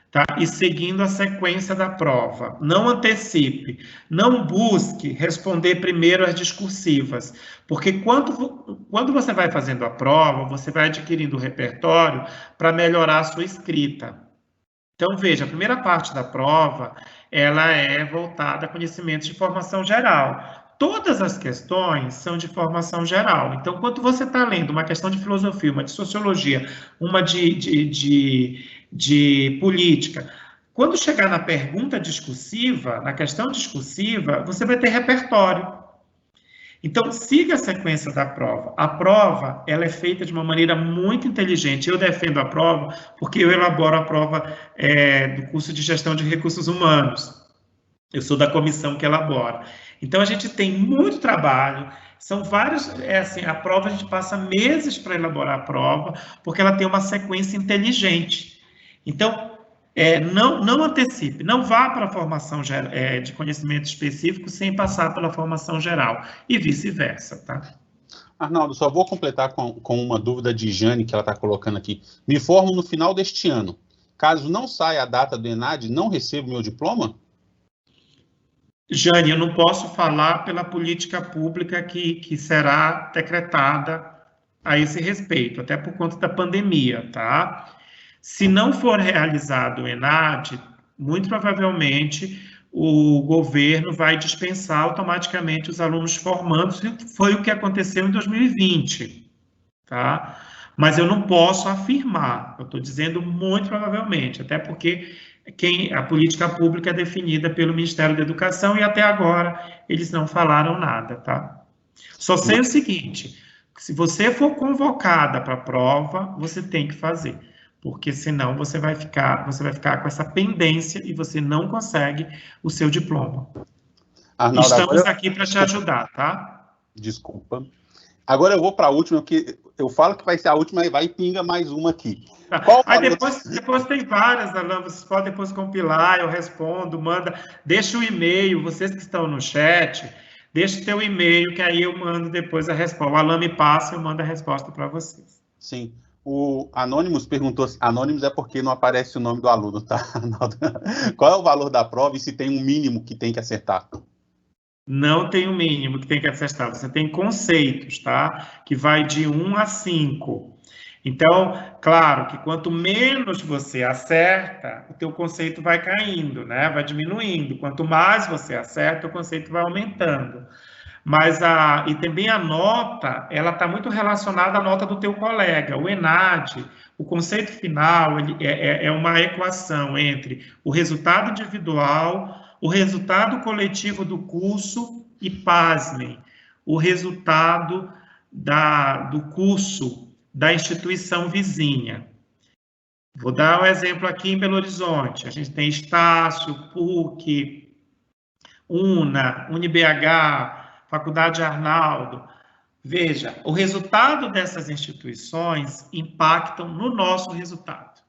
tá? E seguindo a sequência da prova. Não antecipe, não busque responder primeiro as discursivas, porque quando você vai fazendo a prova, você vai adquirindo o repertório para melhorar a sua escrita. Então, veja, a primeira parte da prova, ela é voltada a conhecimentos de formação geral. Todas as questões são de formação geral. Então, quando você está lendo uma questão de filosofia, uma de sociologia, uma de política, quando chegar na pergunta discursiva, na questão discursiva, você vai ter repertório. Então, siga a sequência da prova. A prova, ela é feita de uma maneira muito inteligente. Eu defendo a prova porque eu elaboro a prova do curso de Gestão de Recursos Humanos. Eu sou da comissão que elabora. Então, a gente tem muito trabalho, são vários, a prova a gente passa meses para elaborar a prova, porque ela tem uma sequência inteligente. Então, não antecipe, não vá para a formação de conhecimento específico sem passar pela formação geral, e vice-versa, tá? Arnaldo, só vou completar com uma dúvida de Jane, que ela está colocando aqui. Me formo no final deste ano. Caso não saia a data do ENAD, não recebo meu diploma? Jane, eu não posso falar pela política pública que será decretada a esse respeito, até por conta da pandemia, tá? Se não for realizado o ENAD, muito provavelmente o governo vai dispensar automaticamente os alunos formandos, foi o que aconteceu em 2020, tá? Mas eu não posso afirmar, eu estou dizendo muito provavelmente, até porque a política pública é definida pelo Ministério da Educação e até agora eles não falaram nada, tá? Só sei o seguinte, se você for convocada para a prova, você tem que fazer, porque senão você vai ficar com essa pendência e você não consegue o seu diploma. Arnaldo, estamos aqui para te ajudar, tá? Desculpa. Agora eu vou para a última, porque eu falo que vai ser a última e vai e pinga mais uma aqui. Tá. Aí depois tem várias, Alan, vocês podem depois compilar, eu respondo, deixa o e-mail, vocês que estão no chat, deixa o teu e-mail, que aí eu mando depois a resposta. O Alan me passa e eu mando a resposta para vocês. Sim. O Anônimos perguntou, Anônimos é porque não aparece o nome do aluno, tá, Arnaldo? Qual é o valor da prova e se tem um mínimo que tem que acertar? Não tem um mínimo que tem que acertar, você tem conceitos, tá? Que vai de 1 a 5. Então, claro que quanto menos você acerta, o teu conceito vai caindo, né? Vai diminuindo. Quanto mais você acerta, o conceito vai aumentando. Mas e também a nota, ela está muito relacionada à nota do teu colega. O ENAD, o conceito final, é uma equação entre o resultado individual, o resultado coletivo do curso e, pasmem, o resultado do curso da instituição vizinha. Vou dar um exemplo aqui em Belo Horizonte. A gente tem Estácio, PUC, UNA, UniBH, Faculdade Arnaldo. Veja, o resultado dessas instituições impactam no nosso resultado.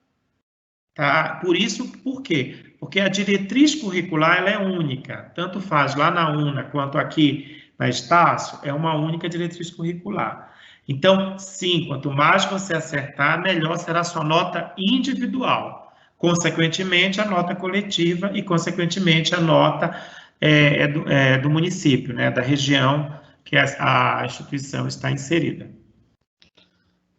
Tá? Por quê? Porque a diretriz curricular ela é única. Tanto faz lá na UNA quanto aqui na Estácio, é uma única diretriz curricular. Então, sim, quanto mais você acertar, melhor será a sua nota individual. Consequentemente, a nota coletiva e, consequentemente, a nota do município, né, da região que a instituição está inserida.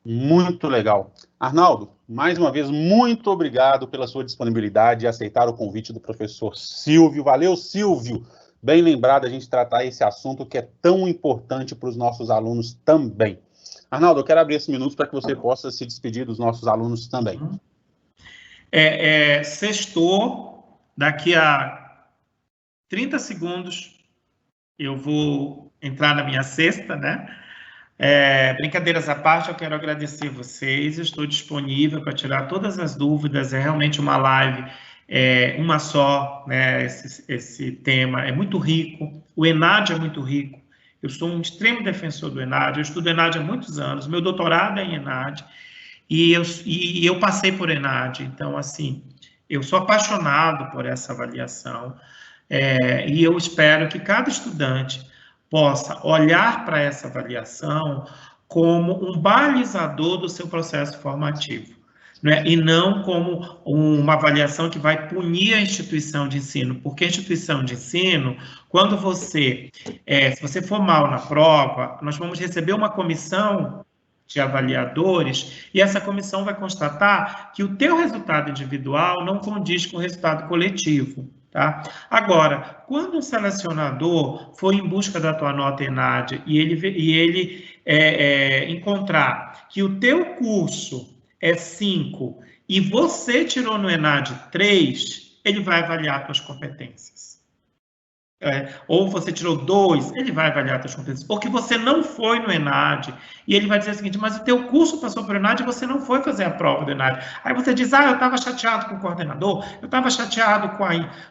Muito legal. Arnaldo, mais uma vez, muito obrigado pela sua disponibilidade e aceitar o convite do professor Silvio. Valeu, Silvio. Bem lembrado a gente tratar esse assunto que é tão importante para os nossos alunos também. Arnaldo, eu quero abrir esse minuto para que você possa se despedir dos nossos alunos também. Sextou, daqui a 30 segundos eu vou entrar na minha sexta, né? Brincadeiras à parte, eu quero agradecer vocês, eu estou disponível para tirar todas as dúvidas, é realmente uma live, uma só, né? Esse tema é muito rico, o ENAD é muito rico, eu sou um extremo defensor do ENAD, eu estudo ENAD há muitos anos, meu doutorado é em ENAD, e eu passei por ENAD, então, assim, eu sou apaixonado por essa avaliação, e eu espero que cada estudante possa olhar para essa avaliação como um balizador do seu processo formativo, né? E não como uma avaliação que vai punir a instituição de ensino, porque a instituição de ensino, quando se você for mal na prova, nós vamos receber uma comissão de avaliadores, e essa comissão vai constatar que o teu resultado individual não condiz com o resultado coletivo. Tá? Agora, quando um selecionador for em busca da tua nota ENAD e ele encontrar que o teu curso é 5 e você tirou no ENAD 3, ele vai avaliar tuas competências. Ou você tirou 2, ele vai avaliar tuas competências. Ou que você não foi no ENAD e ele vai dizer o seguinte, mas o teu curso passou por ENAD e você não foi fazer a prova do ENAD. Aí você diz, eu estava chateado com o coordenador, eu estava chateado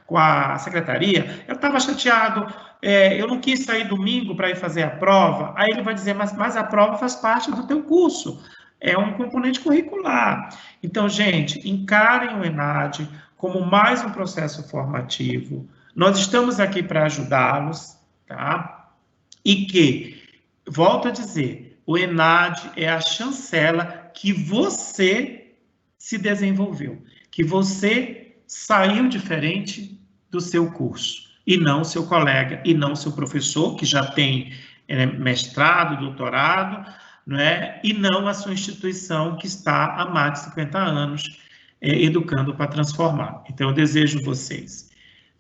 com a secretaria, eu estava chateado, eu não quis sair domingo para ir fazer a prova. Aí ele vai dizer, mas a prova faz parte do teu curso, é um componente curricular. Então, gente, encarem o ENAD como mais um processo formativo. Nós estamos aqui para ajudá-los, tá? E que, volto a dizer, o ENAD é a chancela que você se desenvolveu, que você saiu diferente do seu curso, e não seu colega, e não seu professor, que já tem mestrado, doutorado, não é? E não a sua instituição, que está há mais de 50 anos educando para transformar. Então, eu desejo vocês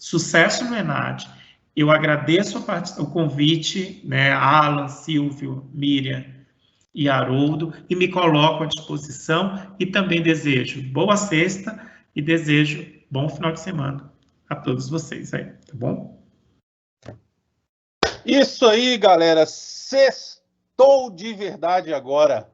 sucesso no ENAD. Eu agradeço o convite, né, Alan, Silvio, Miriam e Haroldo, e me coloco à disposição, e também desejo boa sexta e desejo bom final de semana a todos vocês aí, tá bom? Isso aí, galera. Sextou de verdade agora.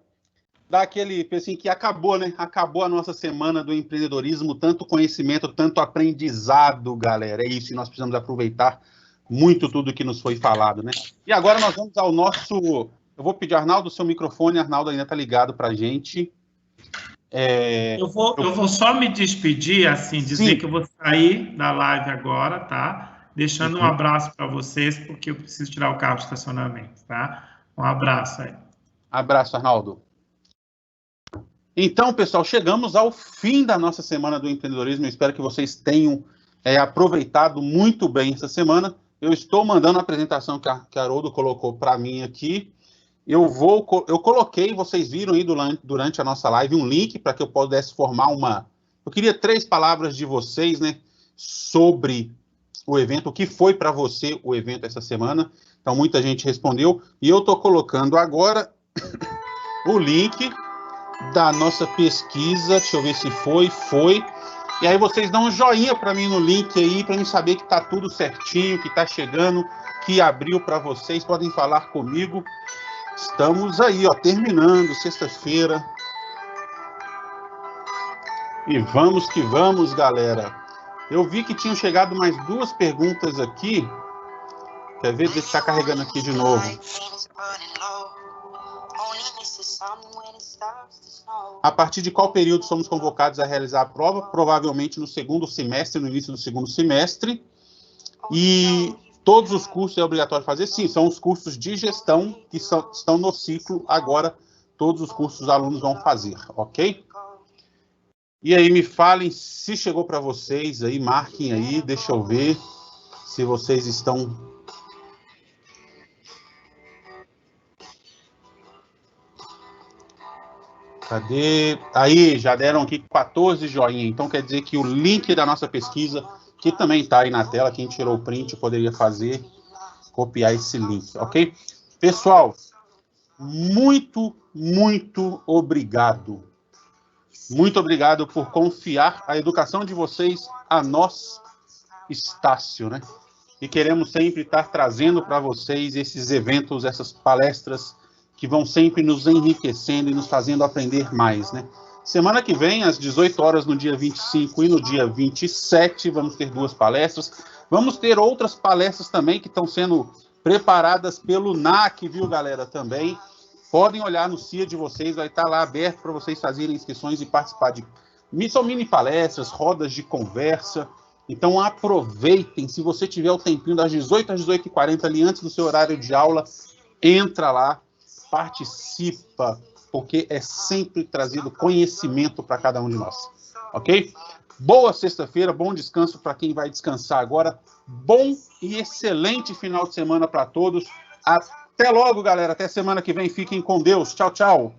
Daquele, assim, que acabou, né? Acabou a nossa semana do empreendedorismo, tanto conhecimento, tanto aprendizado, galera. É isso, e nós precisamos aproveitar muito tudo que nos foi falado, né? E agora nós vamos ao nosso... Eu vou pedir, Arnaldo, o seu microfone. Arnaldo ainda está ligado para a gente. Eu vou só me despedir, assim, dizer Sim. que eu vou sair da live agora, tá? Deixando um abraço para vocês, porque eu preciso tirar o carro de estacionamento, tá? Um abraço aí. Abraço, Arnaldo. Então, pessoal, chegamos ao fim da nossa Semana do Empreendedorismo. Eu espero que vocês tenham aproveitado muito bem essa semana. Eu estou mandando a apresentação que a Haroldo colocou para mim aqui. Eu coloquei, vocês viram aí durante a nossa live, um link para que eu pudesse formar uma... Eu queria 3 palavras de vocês, né, sobre o evento, o que foi para você o evento essa semana. Então, muita gente respondeu. E eu estou colocando agora o link da nossa pesquisa, deixa eu ver se foi. E aí vocês dão um joinha para mim no link aí, para mim saber que está tudo certinho, que está chegando, que abriu para vocês, podem falar comigo. Estamos aí, ó, terminando, sexta-feira. E vamos que vamos, galera. Eu vi que tinham chegado mais 2 perguntas aqui. Quer ver? Deixa eu estar carregando aqui de novo. A partir de qual período somos convocados a realizar a prova? Provavelmente no segundo semestre, no início do segundo semestre. E todos os cursos é obrigatório fazer? Sim, são os cursos de gestão que estão no ciclo agora. Todos os cursos os alunos vão fazer, ok? E aí, me falem se chegou para vocês aí, marquem aí, deixa eu ver se vocês estão... Cadê? Aí, já deram aqui 14 joinha. Então, quer dizer que o link da nossa pesquisa, que também está aí na tela, quem tirou o print poderia copiar esse link, ok? Pessoal, muito, muito obrigado. Muito obrigado por confiar a educação de vocês a nós, Estácio, né? E queremos sempre estar trazendo para vocês esses eventos, essas palestras que vão sempre nos enriquecendo e nos fazendo aprender mais, né? Semana que vem, às 18 horas, no dia 25 e no dia 27, vamos ter 2 palestras. Vamos ter outras palestras também que estão sendo preparadas pelo NAC, viu, galera, também. Podem olhar no CIA de vocês, vai estar lá aberto para vocês fazerem inscrições e participar de... São mini palestras, rodas de conversa. Então aproveitem, se você tiver o tempinho das 18 às 18h40 ali antes do seu horário de aula, entra lá, participa, porque é sempre trazido conhecimento para cada um de nós, ok? Boa sexta-feira, bom descanso para quem vai descansar agora, bom e excelente final de semana para todos. Até logo, galera, até semana que vem, fiquem com Deus, tchau, tchau.